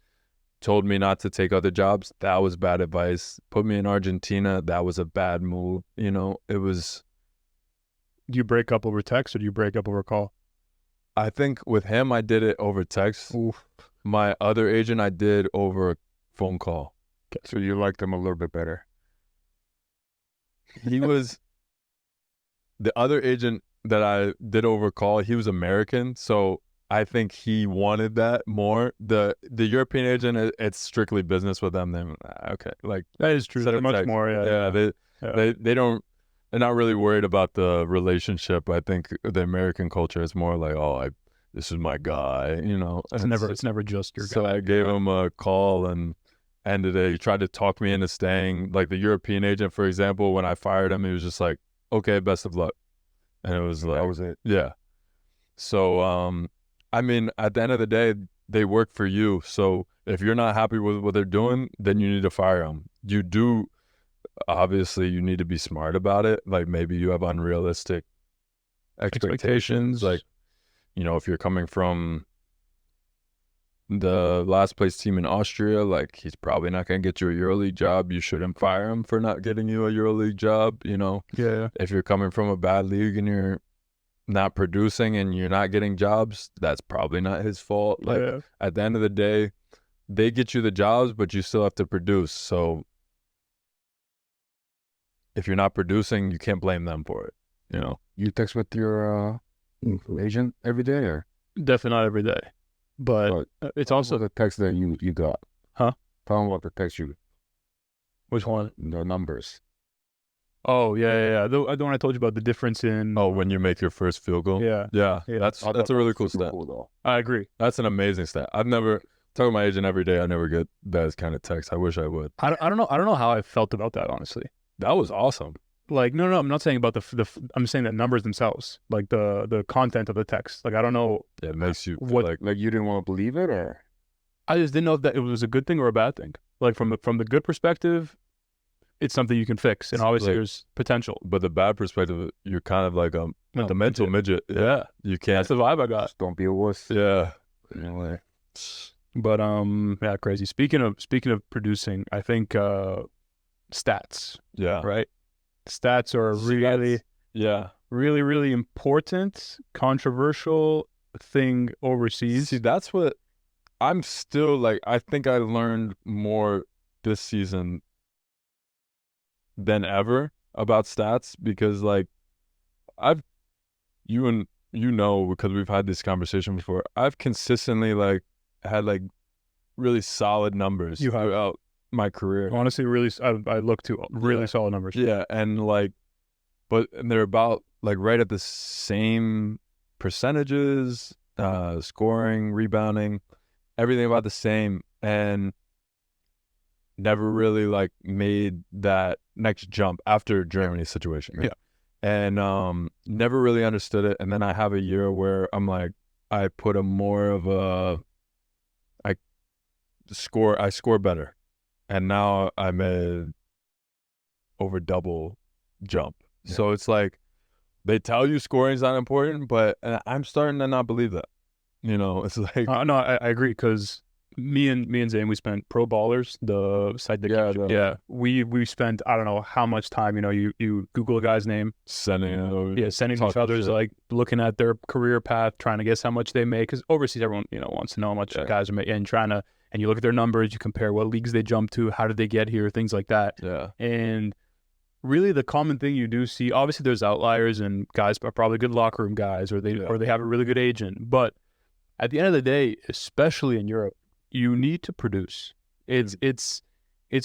Told me not to take other jobs, that was bad advice. Put me in Argentina, that was a bad move. It was. Do you break up over text or do you break up over call? I think with him, I did it over text. Oof. My other agent, I did over phone call. So you liked him a little bit better. He was the other agent that I did over call. He was American, so I think he wanted that more. The European agent, it's strictly business with them. Then okay, like, that is true. They're much more. They don't. They're not really worried about the relationship. I think the American culture is more like, oh, this is my guy. It's never just your guy. So I gave him a call, and he tried to talk me into staying. Like, the European agent, for example, when I fired him, he was just like, okay, best of luck, and it was like, that was it. Yeah. So I mean, at the end of the day, they work for you. So if you're not happy with what they're doing, then you need to fire them. Obviously, you need to be smart about it. Like, maybe you have unrealistic expectations. Like, if you're coming from the last place team in Austria, like he's probably not going to get you a EuroLeague job. You shouldn't fire him for not getting you a EuroLeague job. You know, Yeah. if you're coming from a bad league and you're not producing and you're not getting jobs, that's probably not his fault. Like Yeah. at the end of the day, they get you the jobs, but you still have to produce. So if you're not producing, you can't blame them for it. You know, You text with your agent every day, or Definitely not every day, but it's also also the text that you got? Huh? Tell them about the text you, which one? the numbers. Oh yeah. The one I told you about the difference in. when you make your first field goal. Yeah. Yeah. Yeah. That's a really cool stat. Though. I agree. That's an amazing stat. I've never talking to my agent every day. I never get those kind of texts. I wish I would. I don't know how I felt about that, honestly. That was awesome. Like no, I'm not saying about I'm saying that numbers themselves, like the content of the text. Like I don't know. It makes you What- like Like you didn't want to believe it, or I just didn't know if that it was a good thing or a bad thing. Like from the good perspective, it's something you can fix, and obviously Like- there's potential. but the bad perspective, you're kind of like the Mental mental midget. Yeah. You can't. That's the vibe I got. just don't be a wuss. Yeah. Anyway. But yeah, crazy. Speaking of producing, I think stats, Yeah. right? Stats are really, Yeah. really, really important, controversial thing overseas. See, that's what I'm still like. I think I learned more this season than ever about stats because, like, you know, because we've had this conversation before, I've consistently, like, had, like, really solid numbers You have. throughout my career. Honestly, really, I look to really Yeah. solid numbers. Yeah, and, like, and they're about, like, right at the same percentages, scoring, rebounding, everything about the same, and never really like made that next jump after Germany's situation. Yeah. And never really understood it. And then I have a year where I'm like, I put a more of a I score better. And now I'm a over double jump. Yeah. So it's like they tell you scoring is not important, but I'm starting to not believe that. You know, it's like No, I agree because me and Zane, we spent Pro Ballers, the site that we spent I don't know how much time. You know, you Google a guy's name, sending it over. sending each Talking other's shit. like looking at their career path, trying to guess how much they make. Because overseas, everyone wants to know how much Yeah. guys are making, and you look at their numbers, you compare what leagues they jump to, how did they get here, things like that. Yeah. And really, the common thing you do see, obviously, there's outliers, and guys are probably good locker room guys, or they have a really good agent. But at the end of the day, especially in Europe, you need to produce. It's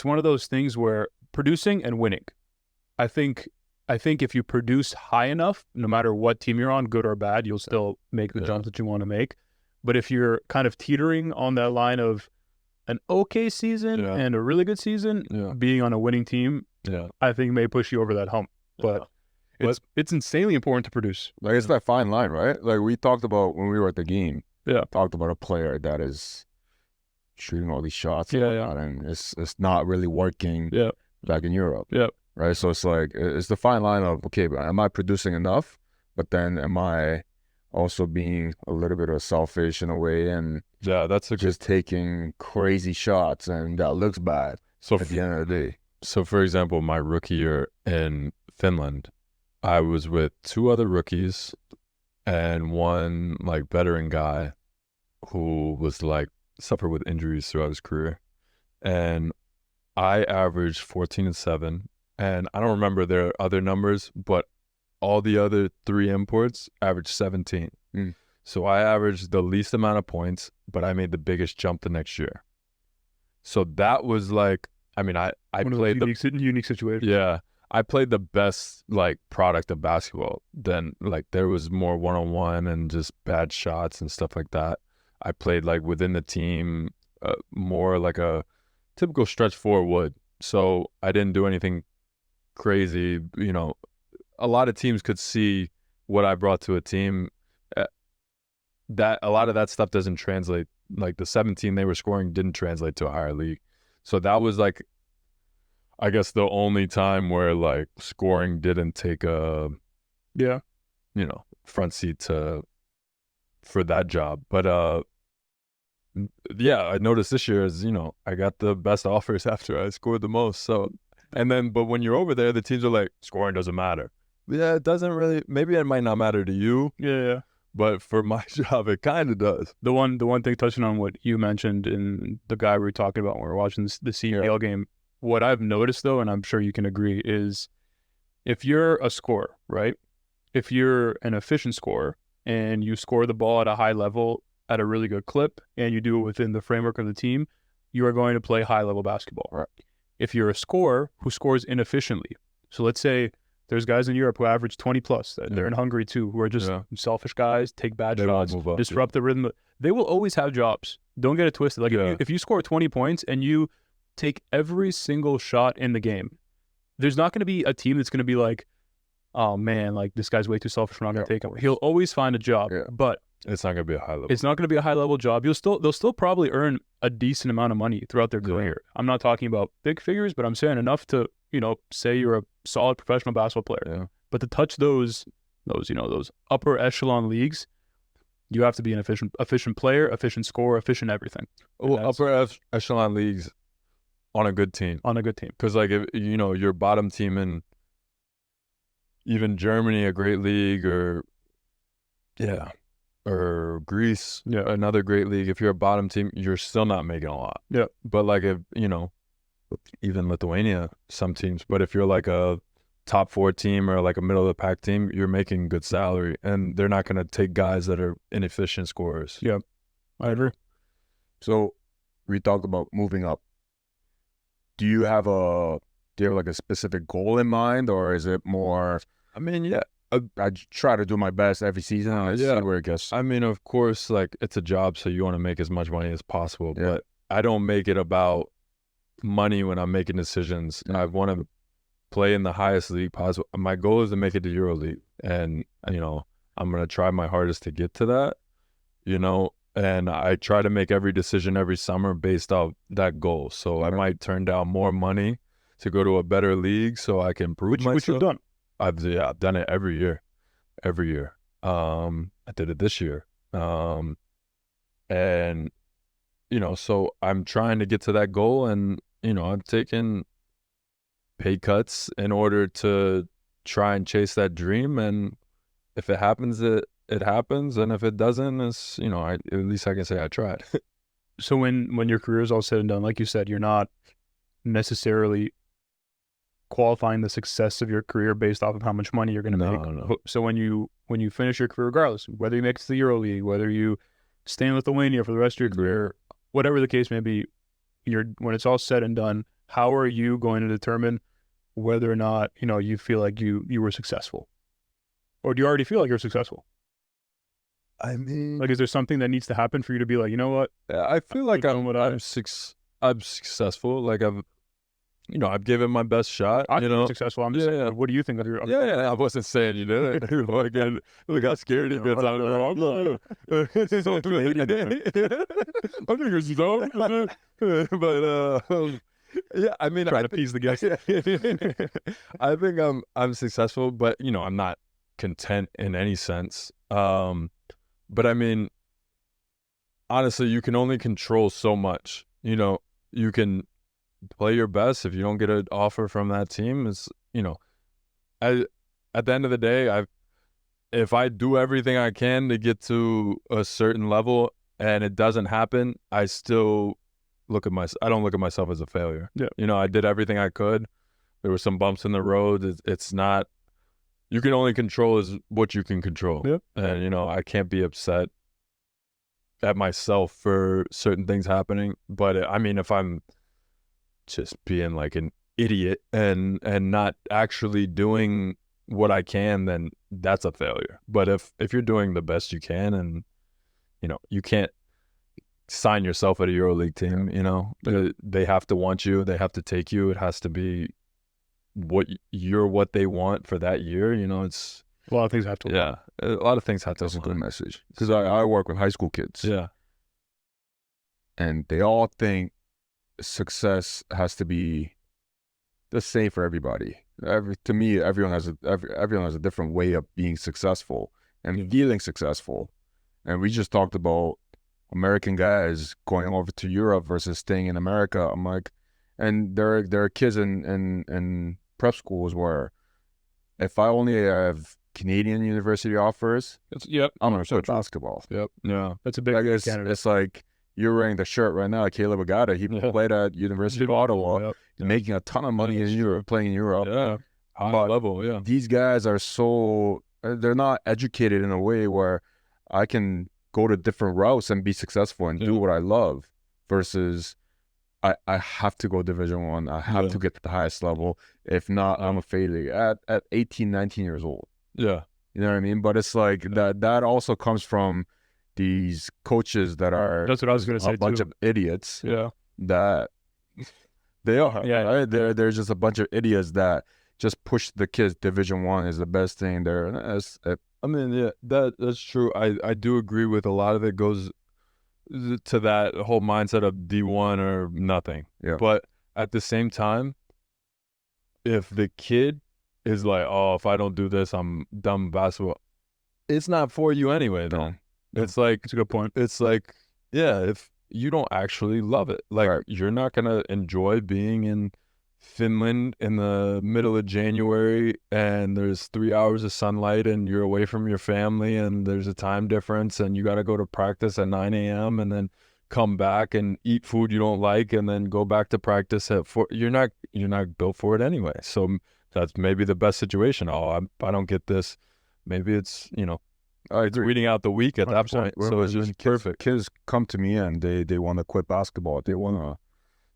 one of those things where producing and winning. I think if you produce high enough, no matter what team you're on, good or bad, you'll still make the jumps that you want to make. But if you're kind of teetering on that line of an okay season and a really good season, being on a winning team, I think may push you over that hump. But it's insanely important to produce. Like it's that fine line, right? Like we talked about when we were at the game. Yeah. Talked about a player that is shooting all these shots. And it's not really working. Yeah. Back in Europe. Yeah. Right. So it's like it's the fine line of okay, but am I producing enough? But then am I also being a little bit of selfish in a way and that's just taking crazy shots and that looks bad so at the end of the day. So for example, my rookie year in Finland, I was with two other rookies and one like veteran guy who was like suffered with injuries throughout his career. And I averaged 14 and 7. And I don't remember their other numbers, but all the other three imports averaged 17. So I averaged the least amount of points, but I made the biggest jump the next year. So that was like, I mean, I played the unique situation. Yeah. I played the best like product of basketball. Then like there was more one-on-one and just bad shots and stuff like that. I played like within the team, more like a typical stretch four would. So I didn't do anything crazy. You know, a lot of teams could see what I brought to a team. That a lot of that stuff doesn't translate. Like the 17 they were scoring didn't translate to a higher league. So that was like, I guess the only time where like scoring didn't take a, front seat for that job. But yeah, I noticed this year is, I got the best offers after I scored the most. So, but when you're over there, the teams are like, scoring doesn't matter. Yeah, it doesn't really. Maybe it might not matter to you. Yeah. But for my job, it kind of does. The one thing, touching on what you mentioned and the guy we were talking about when we were watching the CBL game, what I've noticed though, and I'm sure you can agree, is if you're a scorer, right? If you're an efficient scorer and you score the ball at a high level at a really good clip and you do it within the framework of the team, you are going to play high level basketball. Right. If you're a scorer who scores inefficiently, so let's say there's guys in Europe who average 20 plus. They're in Hungary too, who are just selfish guys, take bad shots, disrupt the rhythm. They will always have jobs. Don't get it twisted. Like if you score 20 points and you take every single shot in the game, there's not going to be a team that's going to be like, oh man, like this guy's way too selfish. We're not going to take him. He'll always find a job, but it's not going to be a high level. It's not going to be a high level job. They'll still probably earn a decent amount of money throughout their career. I'm not talking about big figures, but I'm saying enough to, say you're a solid professional basketball player. Yeah. But to touch those upper echelon leagues, you have to be an efficient player, efficient scorer, efficient everything. Well, upper echelon leagues on a good team. On a good team. Because if your bottom team in even Germany, a great league, or Greece, another great league. If you're a bottom team, you're still not making a lot. Yeah. But like if even Lithuania, some teams. But if you're like a top 4 team or like a middle of the pack team, you're making good salary, and they're not going to take guys that are inefficient scorers. Yeah, I agree. So we talked about moving up. Do you have like a specific goal in mind, or is it more? I mean, I try to do my best every season. I see where it gets. I mean, of course, like it's a job, so you want to make as much money as possible. Yeah. But I don't make it about money when I'm making decisions. I want to play in the highest league possible. My goal is to make it to EuroLeague, and I'm gonna try my hardest to get to that. And I try to make every decision every summer based off that goal. So I might turn down more money to go to a better league so I can prove myself. Which you've done. I've done it every year. I did it this year. And so I'm trying to get to that goal, and I'm taking pay cuts in order to try and chase that dream. And if it happens, it happens, and if it doesn't, it's at least I can say I tried. So when your career is all said and done, like you said, you're not necessarily qualifying the success of your career based off of how much money you're going to make. No. So when you finish your career, regardless, whether you make it to the EuroLeague, whether you stay in Lithuania for the rest of your career, whatever the case may be, when it's all said and done, how are you going to determine whether or not you feel like you were successful, or do you already feel like you're successable? I mean, like, is there something that needs to happen for you to be like, you know what? I feel like I'm successful. Like I've given my best shot. I'm successful. I'm just saying, what do you think of your? Yeah. I wasn't saying you did it. Again, look how scared he gets. I'm but yeah, I mean, try to appease the guys. I think I'm successful, but I'm not content in any sense. But I mean, honestly, you can only control so much. You can play your best. If you don't get an offer from that team, it's at the end of the day, if I do everything I can to get to a certain level and it doesn't happen, I still I don't look at myself as a failure. Yeah. I did everything I could. There were some bumps in the road. It's not, you can only control is what you can control. Yeah. And, I can't be upset at myself for certain things happening. But I mean, if I'm just being like an idiot and not actually doing what I can, then that's a failure. But if you're doing the best you can, and you can't sign yourself at a EuroLeague team, they have to want you, they have to take you, it has to be what they want for that year. It's a lot of things have to align. A lot of things have to That's align. a good message, because I work with high school kids, and they all think success has to be the same for everybody. To me, everyone has a different way of being successful and feeling successful. And we just talked about American guys going over to Europe versus staying in America. I'm like, and there are kids in prep schools where if I only have Canadian university offers, Yep. I'm gonna So play basketball. Yep. Yeah. That's a big Like candidate. it's like you're wearing the shirt right now. Caleb Agata, he played at University of Ottawa, Yep. making a ton of money in Europe, playing in Europe. Yeah. High But level. Yeah. these guys are so they're not educated in a way where I can go to different routes and be successful and do what I love versus I have to go Division 1. I have to get to the highest level. If not, I'm a failure at 18, 19 years old. Yeah. You know what I mean? But it's like that also comes from these coaches that are That's what I was going to say a bunch too. of idiots Yeah. that they are. Yeah. Right? They're just a bunch of idiots that just push the kids. Division 1 is the best thing there. I mean, yeah, that's true. I do agree with a lot of it goes to that whole mindset of D1 or nothing. Yeah. But at the same time, if the kid is like, oh, if I don't do this, I'm dumb basketball, it's not for you anyway, then. It's like, That's a good point. it's like, yeah, if you don't actually love it, like you're not going to enjoy being in Finland in the middle of January and there's 3 hours of sunlight and you're away from your family and there's a time difference and you got to go to practice at 9 a.m. and then come back and eat food you don't like and then go back to practice at 4. You're not built for it anyway. So that's maybe the best situation. Oh, I don't get this. Maybe it's, I agree. reading out the week at that 100%. point. So it's just perfect. Kids come to me and they want to quit basketball. They want to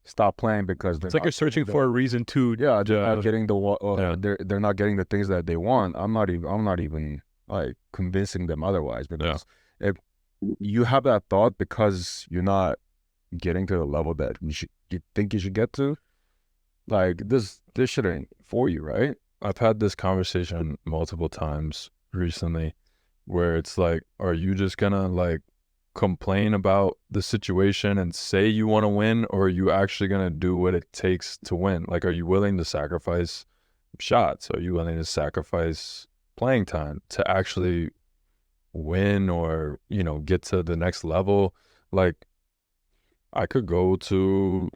stop playing because It's like you're searching for a reason to. they're not getting they're not getting the things that they want. I'm not even like convincing them otherwise because if you have that thought because you're not getting to the level that you think you should get to, like this shit ain't for you, right? I've had this conversation multiple times recently where it's like, are you just gonna like complain about the situation and say you want to win, or are you actually going to do what it takes to win? Like, are you willing to sacrifice shots? Are you willing to sacrifice playing time to actually win or, get to the next level? Like, I could go to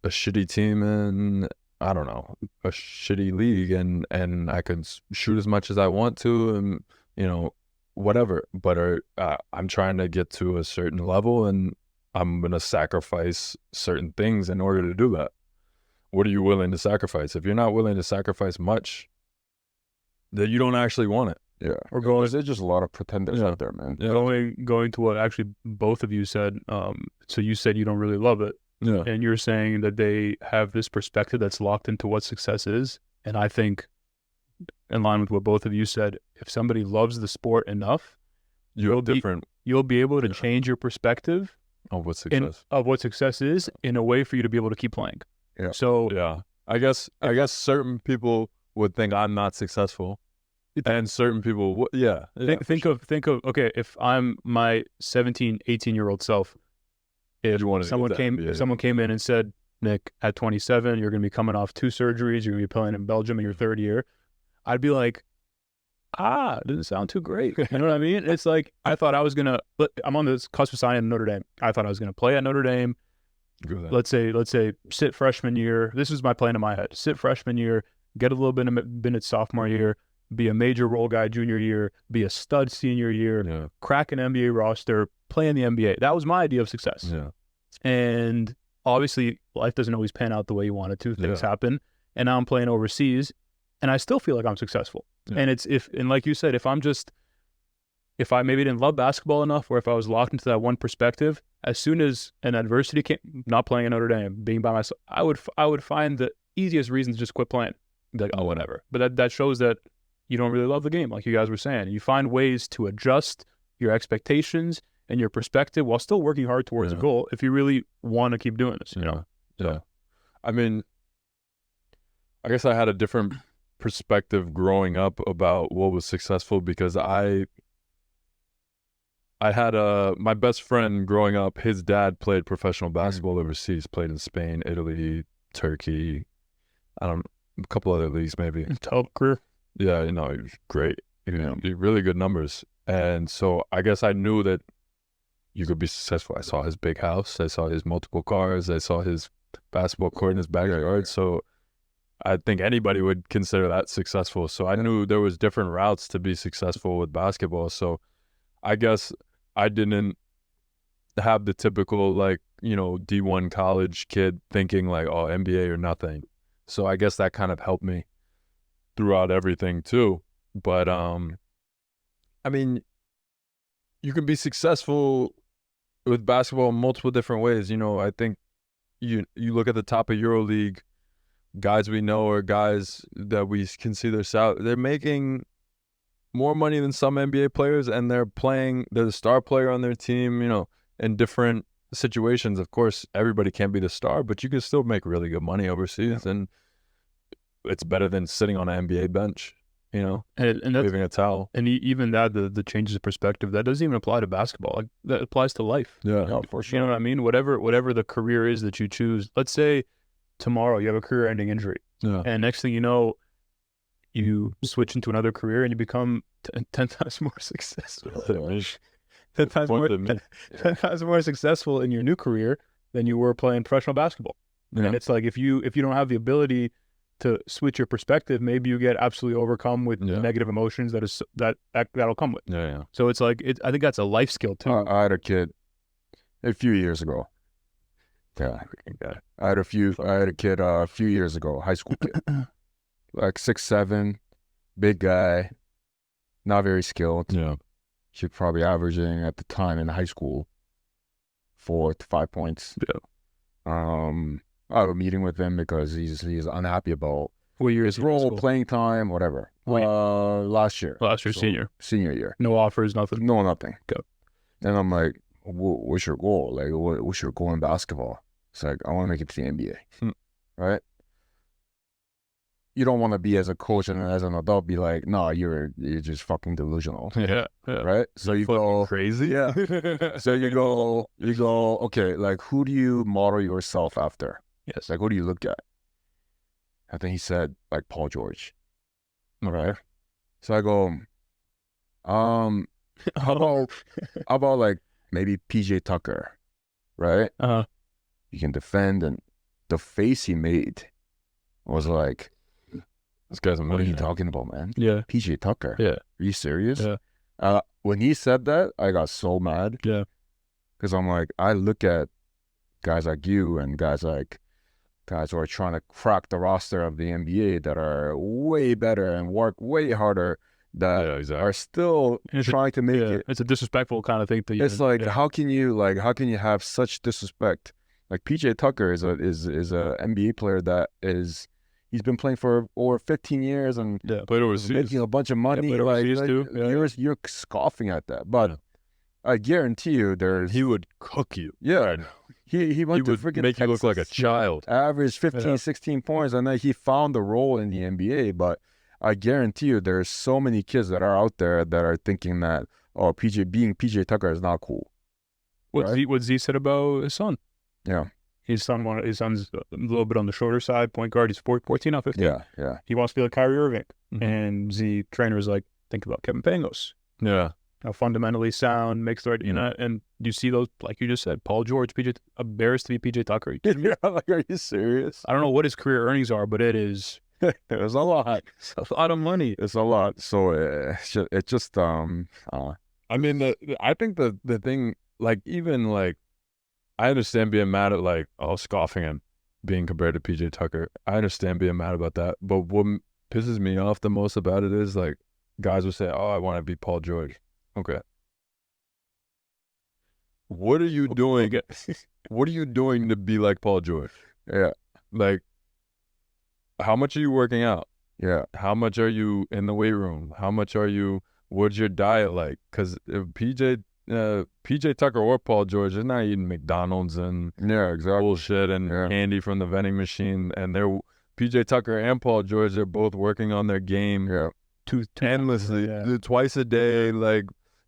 a shitty team in, I don't know, a shitty league and I could shoot as much as I want to and, whatever, but I'm trying to get to a certain level and I'm going to sacrifice certain things in order to do that. What are you willing to sacrifice? If you're not willing to sacrifice much, then you don't actually want it. Yeah. Or going, There's just a lot of pretenders out there, man. Yeah. going to what actually both of you said. So you said you don't really love it. Yeah. And you're saying that they have this perspective that's locked into what success is. And I think, in line with what both of you said, if somebody loves the sport enough, you'll be able to change your perspective of what success of what success is in a way for you to be able to keep playing. Yeah. So yeah, I guess certain people would think I'm not successful, and certain people, think of okay, if I'm my 17, 18-year-old self, if someone came in and said, Nick, at 27, you're going to be coming off 2 surgeries, you're going to be playing in Belgium in your 3rd year, I'd be like, it doesn't sound too great. You know what I mean? It's like, I thought I was going to, I'm on this cusp of signing at Notre Dame. I thought I was going to play at Notre Dame. Let's say sit freshman year. This is my plan in my head. Sit freshman year, get a little bit of minutes sophomore year, be a major role guy junior year, be a stud senior year, crack an NBA roster, play in the NBA. That was my idea of success. Yeah. And obviously, life doesn't always pan out the way you want it to. Things happen. And now I'm playing overseas, and I still feel like I'm successful. Yeah. And like you said, if I maybe didn't love basketball enough, or if I was locked into that one perspective, as soon as an adversity came, not playing at Notre Dame, being by myself, I would find the easiest reason to just quit playing. Be like, oh, whatever. But that shows that you don't really love the game, like you guys were saying. You find ways to adjust your expectations and your perspective while still working hard towards a goal if you really want to keep doing this. Yeah. I mean, I guess I had a different perspective growing up about what was successful because I had my best friend growing up, his dad played professional basketball overseas, played in Spain, Italy, Turkey, a couple other leagues maybe. Top career. Yeah, he was great. Really good numbers. And so I guess I knew that, you could be successful. I saw his big house. I saw his multiple cars. I saw his basketball court in his backyard. So I think anybody would consider that successful. So I knew there was different routes to be successful with basketball. So I guess I didn't have the typical, like, D1 college kid thinking like, oh, NBA or nothing. So I guess that kind of helped me throughout everything too. But I mean, you can be successful with basketball in multiple different ways. I think you look at the top of EuroLeague, guys we know or guys that we can see their salary, they're making more money than some NBA players, and they're the star player on their team, in different situations. Of course, everybody can't be the star, but you can still make really good money overseas, and it's better than sitting on an NBA bench, and that's, waving a towel. And even that, the changes of perspective, that doesn't even apply to basketball. Like, that applies to life. Yeah, for sure. You know what I mean? Whatever the career is that you choose. Let's say tomorrow you have a career-ending injury, and next thing you know, you switch into another career and you become 10 times more successful. 10 times more successful in your new career than you were playing professional basketball. Yeah. And it's like, if you don't have the ability to switch your perspective, maybe you get absolutely overcome with negative emotions that'll come with. Yeah. So it's like, I think that's a life skill too. I had a kid a few years ago. Yeah, I had a kid a few years ago, high school kid, like 6'7", big guy, not very skilled. Yeah, she's probably averaging at the time in high school 4 to 5 points. Yeah. I had a meeting with him because he's unhappy about what year his role, playing time, whatever. Last year, senior year. No offers, nothing. No, nothing. Go. And I'm like, what's your goal? Like, what's your goal in basketball? It's like, I want to make it to the NBA, right? You don't want to be as a coach and as an adult be like, no, you're just fucking delusional. Yeah. Right? So you go crazy. Yeah. So you go, okay, like, who do you model yourself after? Yes. Like, who do you look at? I think he said, like, Paul George. All right. So I go, how about like maybe PJ Tucker, right? You can defend, and the face he made was like, this guy's amazing. what are you talking about, man? Yeah. PJ Tucker. Yeah. Are you serious? Yeah. When he said that, I got so mad. Yeah. Because I'm like, I look at guys like you and guys who are trying to crack the roster of the NBA that are way better and work way harder, that are still trying to make it. It's a disrespectful kind of thing. It's like, how can you have such disrespect? Like, PJ Tucker is a NBA player that he's been playing for over 15 years and played overseas, making a bunch of money. Played overseas too. You're scoffing at that, but I guarantee you, he would cook you. Yeah, he went to freaking make you look like a child. Averaged 15, 16 points, and then he found the role in the NBA. But I guarantee you, there's so many kids that are out there that are thinking that, oh, being PJ Tucker is not cool. What Z said about his son? Yeah. His son's a little bit on the shorter side, point guard. He's 14 now, 15. Yeah. He wants to be like Kyrie Irving. Mm-hmm. And Z trainer is like, think about Kevin Pangos. Yeah. How fundamentally sound, makes the right, and you see those, like you just said, Paul George, embarrassed to be PJ Tucker. Yeah, like, are you serious? I don't know what his career earnings are, but it is. There's a lot. It's a lot of money. It's a lot. So it just I mean, I think the thing, like, even like, I understand being mad at, like, scoffing him being compared to PJ Tucker. I understand being mad about that. But what pisses me off the most about it is, like, guys will say, oh, I want to be Paul George. Okay. What are you doing? What are you doing to be like Paul George? Yeah. Like, how much are you working out? Yeah. How much are you in the weight room? What's your diet like? Because if PJ Tucker or Paul George, they're not eating McDonald's and bullshit and candy from the vending machine. And they're PJ Tucker and Paul George, they're both working on their game endlessly, twice a day, like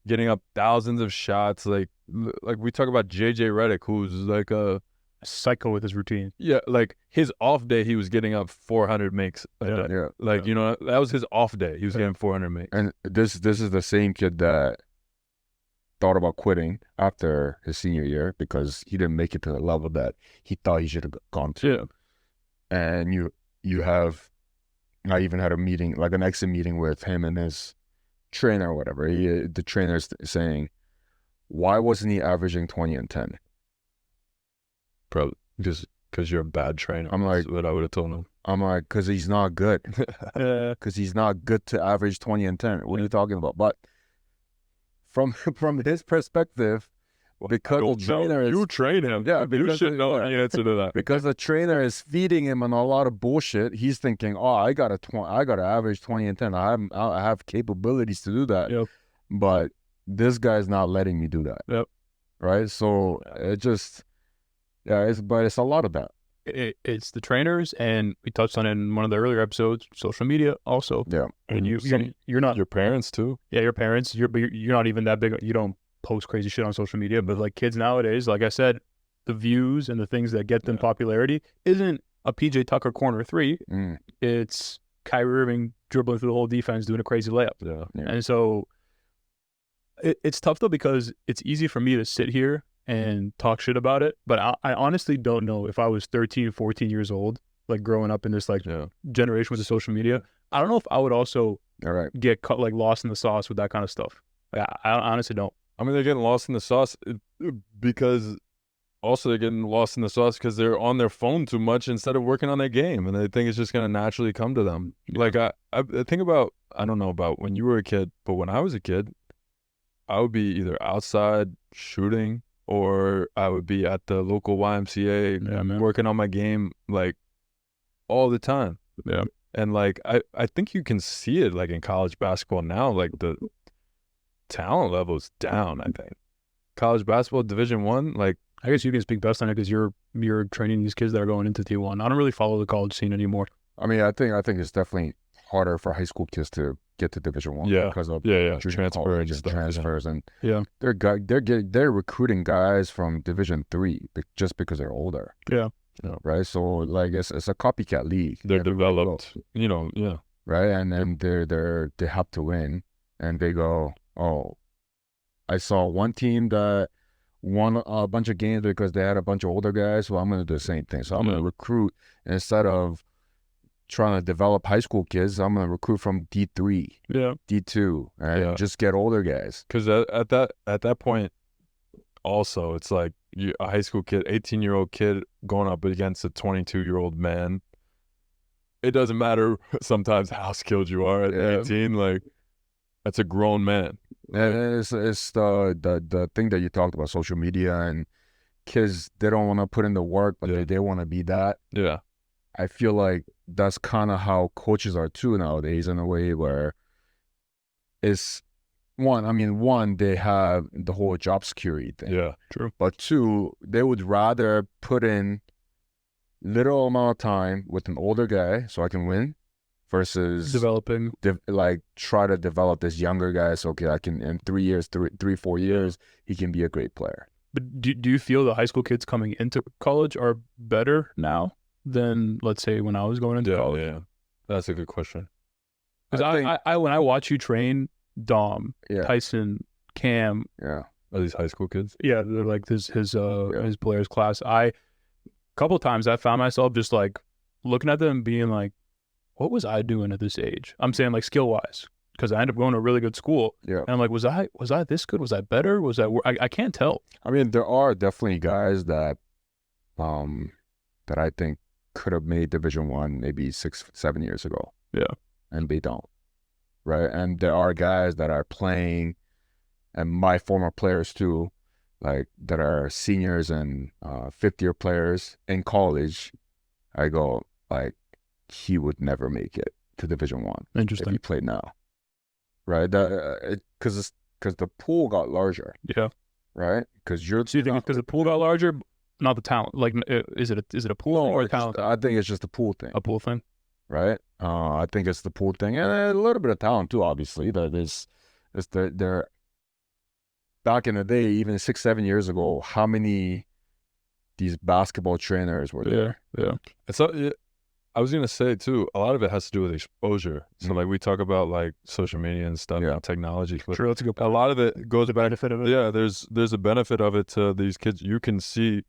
getting up thousands of shots. Like we talk about JJ Redick, who's like a psycho with his routine. Yeah, like his off day, he was getting up 400 makes. That was his off day. He was getting 400 makes. And this is the same kid that thought about quitting after his senior year because he didn't make it to the level that he thought he should have gone to. Yeah. And you have, I even had a meeting, like an exit meeting with him and his trainer or whatever. The trainer's saying, why wasn't he averaging 20 and 10? Probably just because you're a bad trainer. I'm like, that's what I would have told him. I'm like, because he's not good. Yeah. Because he's not good to average 20 and 10. What are you talking about? But from his perspective, because the trainer is, you train him. yeah, You because should know the answer to that. because the trainer is feeding him on a lot of bullshit, he's thinking, oh, I got to average 20 and 10. I have capabilities to do that. Yep. But this guy's not letting me do that. Yep. Right? So it just, yeah, it's a lot of that. It's the trainers, and we touched on it in one of the earlier episodes. Social media also. Yeah. And you're not Your parents too. Yeah, your parents. You're not even that big. You don't post crazy shit on social media. But like kids nowadays, like I said, the views and the things that get them popularity isn't a PJ Tucker corner three. Mm. It's Kyrie Irving dribbling through the whole defense doing a crazy layup. Yeah. And so it's tough though because it's easy for me to sit here and talk shit about it. But I honestly don't know if I was 13, 14 years old, like growing up in this like generation with the social media. I don't know if I would also All right. get cut, like lost in the sauce with that kind of stuff. Like, I honestly don't. I mean, they're getting lost in the sauce because also they're getting lost in the sauce because they're on their phone too much instead of working on their game, and they think it's just gonna naturally come to them. Like I think about, I don't know about when you were a kid, but when I was a kid, I would be either outside shooting or I would be at the local YMCA working on my game like all the time. Yeah. And like I think you can see it like in college basketball now, like the talent level is down. I think college basketball Division I, like I guess you can speak best on it because you're training these kids that are going into T1. I don't really follow the college scene anymore. I mean, I think it's definitely harder for high school kids to get to Division I because of transfers and they're recruiting guys from Division III just because they're older. Yeah. Right. So like it's a copycat league. They're developed, right, and then they have to win, and they go, oh, I saw one team that won a bunch of games because they had a bunch of older guys, so I'm going to do the same thing. So I'm going to recruit, instead of trying to develop high school kids, I'm going to recruit from D3, D2, and just get older guys. Because at that point, also, it's like a high school kid, 18-year-old kid going up against a 22-year-old man. It doesn't matter sometimes how skilled you are at 18. Like, that's a grown man. And it's the thing that you talked about, social media, and kids, they don't want to put in the work, but they want to be that. Yeah. I feel like that's kind of how coaches are too nowadays, in a way where it's one, they have the whole job security thing. Yeah, true. But two, they would rather put in little amount of time with an older guy so I can win versus developing, try to develop this younger guy so I can, in 3 years, 4 years, he can be a great player. But do you feel the high school kids coming into college are better now than, let's say, when I was going into college? Yeah, that's a good question. Because I when I watch you train Dom, Tyson, Cam, are these high school kids? Yeah, they're like his players class. A couple times I found myself just like looking at them and being like, what was I doing at this age? I'm saying like skill wise, because I ended up going to a really good school. Yeah, and I'm like, was I this good? Was I better? Was I can't tell. I mean, there are definitely guys that I think could have made Division I maybe 6-7 years ago. Yeah, and they don't. Right, and there are guys that are playing, and my former players too, like that are seniors and fifth-year players in college. I go like, he would never make it to Division I. Interesting. If he played now, right? Because the pool got larger. Yeah. Right. Because So you think because the pool got larger, not the talent? Like, is it a pool or a talent? I think it's just a pool thing. A pool thing. Right. I think it's the pool thing, and a little bit of talent too. Obviously, they're back in the day, even 6-7 years ago. How many these basketball trainers were there? Yeah. So I was gonna say too, a lot of it has to do with exposure. So like we talk about like social media and stuff, and technology. But True, that's a good a point. lot of it goes back. Benefit of it. Yeah, there's a benefit of it to these kids. You can see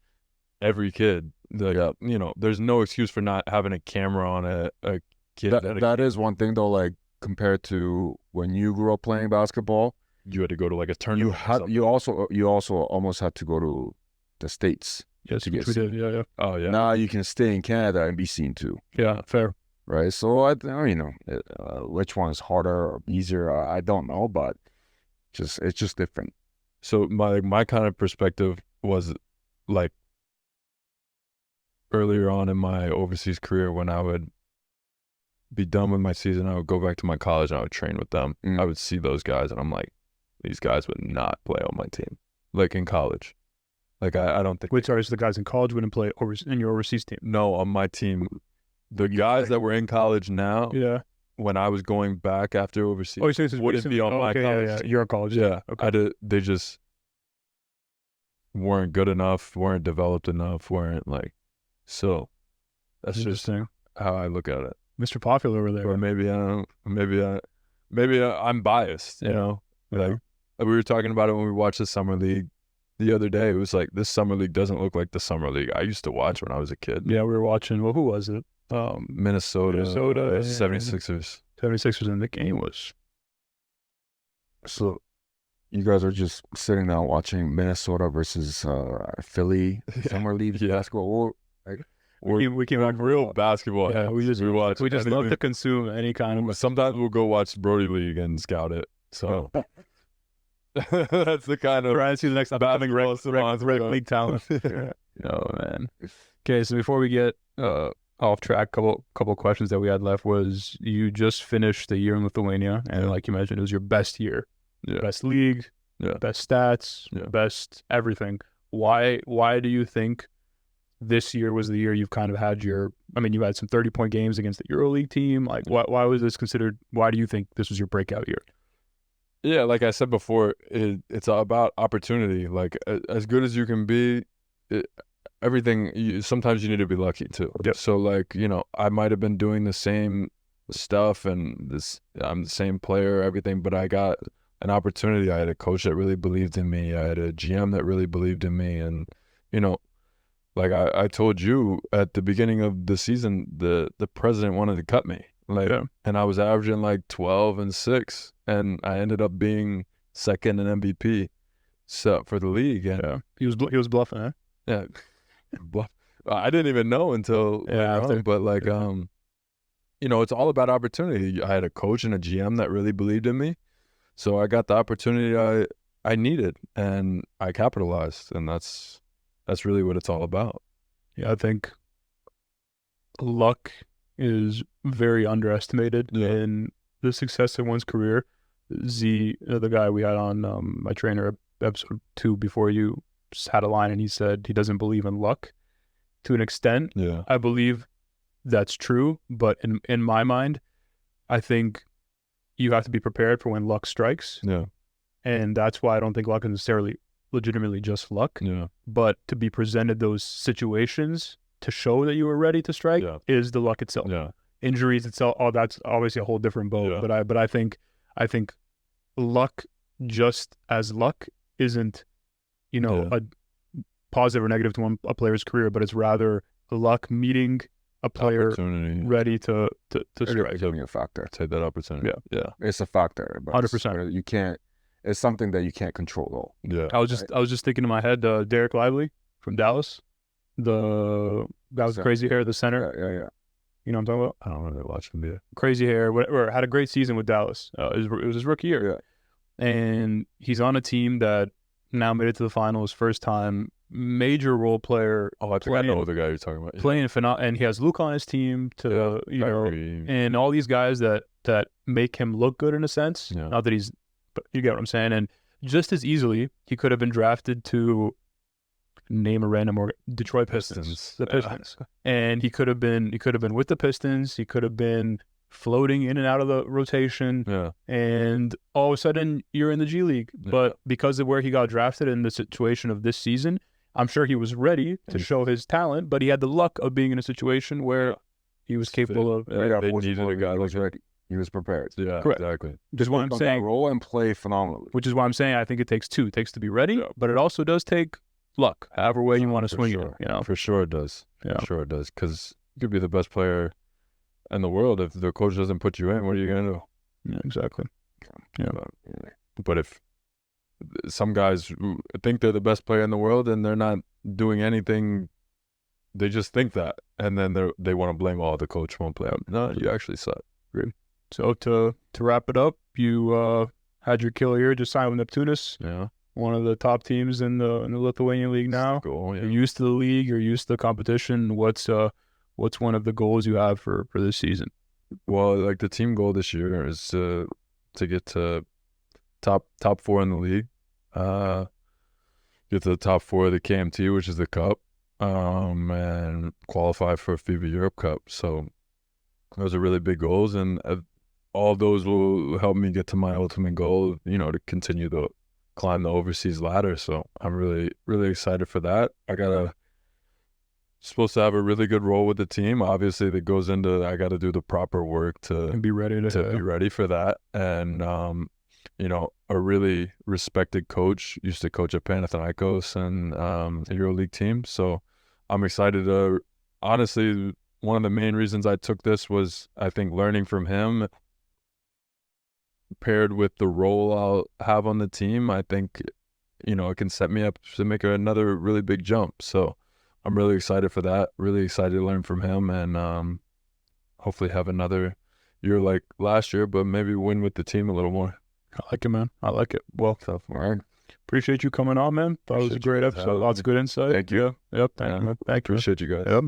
every kid. Like, you know, there's no excuse for not having a camera on a kid. That is one thing though. Like compared to when you grew up playing basketball, You had to go to like a tournament. you also almost had to go to the States. Yes, to which get we did. Yeah, yeah. Oh yeah. Now you can stay in Canada and be seen too, Yeah, fair. right? So you know, which one is harder or easier? I don't know, but it's just different. So my kind of perspective was like earlier on in my overseas career when I would be done with my season, I would go back to my college and I would train with them. I would see those guys and I'm like, these guys would not play on my team, like in college. Like I don't think. Which are the guys in college wouldn't play in your overseas team? No, on my team, the guys that were in college now, Yeah. when I was going back after overseas, Oh, you say this is wouldn't recent? be on my okay, college. Yeah, yeah. You're in college. Yeah, Okay. they just weren't good enough, weren't developed enough, weren't like. So that's just Interesting. how I look at it. Mr. Popular over there. Or maybe I don't. Maybe I'm biased. You know, like we were talking about it when we watched the summer league the other day. It was like this summer league doesn't look like the summer league I used to watch when I was a kid. Yeah, we were watching. Well, who was it? Minnesota, 76ers. 76ers, and the game was. So you guys are just sitting down watching Minnesota versus Philly summer league basketball. We came back Real basketball. Yeah, we just watch. We just love to consume any kind of. Sometimes we'll go watch Brody League and scout it. So that's the kind of trying to see the next upcoming rec league talent. Yeah. Oh man. Okay, so before we get off track, couple questions that we had left was you just finished the year in Lithuania, and like you mentioned, it was your best year, best league, best stats, best everything. Why do you think this year was the year you've kind of had your? I mean, you had some 30-point games against the EuroLeague team. Like, why was this considered? Why do you think this was your breakout year? Yeah, like I said before, it's all about opportunity. Like as good as you can be, sometimes you need to be lucky too. Yep. So like, you know, I might have been doing the same stuff and I'm the same player, everything, but I got an opportunity. I had a coach that really believed in me. I had a GM that really believed in me. And, you know, like I told you at the beginning of the season, the president wanted to cut me. Like, and I was averaging like 12 and 6, and I ended up being second in MVP for the league. And he was bluffing, huh? Yeah, I didn't even know until after. But like, you know, it's all about opportunity. I had a coach and a GM that really believed in me, so I got the opportunity I needed, and I capitalized, and that's really what it's all about. Yeah, I think luck is very underestimated in the success of one's career. Z, the guy we had on my trainer episode 2 before you, had a line and he said he doesn't believe in luck to an extent. Yeah, I believe that's true, but in my mind, I think you have to be prepared for when luck strikes. Yeah, and that's why I don't think luck is necessarily legitimately just luck. Yeah, but to be presented those situations to show that you were ready to strike is the luck itself. Yeah, injuries itself. Oh, that's obviously a whole different boat. Yeah. But I think luck, just as luck, isn't, you know, a positive or negative to a player's career, but it's rather luck meeting a player ready to strike. It's a factor. Take that opportunity. Yeah, it's a factor. 100%. You can't. It's something that you can't control, though. Yeah, I was just thinking in my head, Derek Lively from Dallas, the guy with crazy hair, the center. Yeah. You know what I'm talking about? I don't really watch him. Yeah, crazy hair. Whatever. Had a great season with Dallas. It was his rookie year. Yeah. And he's on a team that now made it to the finals, first time, major role player. Oh, I think I know the guy you're talking about. Playing and he has Luke on his team to and all these guys that make him look good in a sense. Yeah. Not that he's, but you get what I'm saying. And just as easily, he could have been drafted to name a random Detroit Pistons. The Pistons. And he could have been with the Pistons. He could have been floating in and out of the rotation. Yeah. And all of a sudden you're in the G League. Yeah. But because of where he got drafted in the situation of this season, I'm sure he was ready to show his talent, but he had the luck of being in a situation where he was capable of. Yeah, They was needed a guy he was like ready. He was prepared. Yeah, Correct. exactly. Just what I'm Took on saying. that role and play phenomenally. Which is why I'm saying I think it takes two. It takes to be ready, but it also does take luck, however way you want to For swing sure. it. You know, For sure it does. Yeah. For sure it does. Because you could be the best player in the world. If the coach doesn't put you in, what are you going to do? yeah, exactly. Yeah. But if some guys think they're the best player in the world and they're not doing anything, they just think that. And then they want to blame, the coach won't play. No, you actually suck. So to wrap it up, you had your killer year, just signed with Neptūnas, Yeah. one of the top teams in the Lithuanian league now. Cool. You're Yeah. used to the league, you're used to the competition. What's one of the goals you have for this season? Well, like the team goal this year is to get to top 4 in the league, get to the top 4 of the KMT, which is the cup, and qualify for FIBA Europe Cup. So those are really big goals, and all those will help me get to my ultimate goal, to continue to climb the overseas ladder. So I'm really, really excited for that. Supposed to have a really good role with the team. Obviously, that goes into I got to do the proper work to And be ready to be ready for that. And a really respected coach, used to coach at Panathinaikos and a EuroLeague team. So I'm excited to, honestly, one of the main reasons I took this was, I think, learning from him paired with the role I'll have on the team. I think, it can set me up to make another really big jump. So I'm really excited for that. Really excited to learn from him and hopefully have another year like last year, but maybe win with the team a little more. I like it, man. I like it. Well, All right. appreciate you coming on, man. Thought it was a Appreciate great you episode. having Lots of good insight. Thank you. Yep. Thank you, man. Thank you. Appreciate you guys. Yep.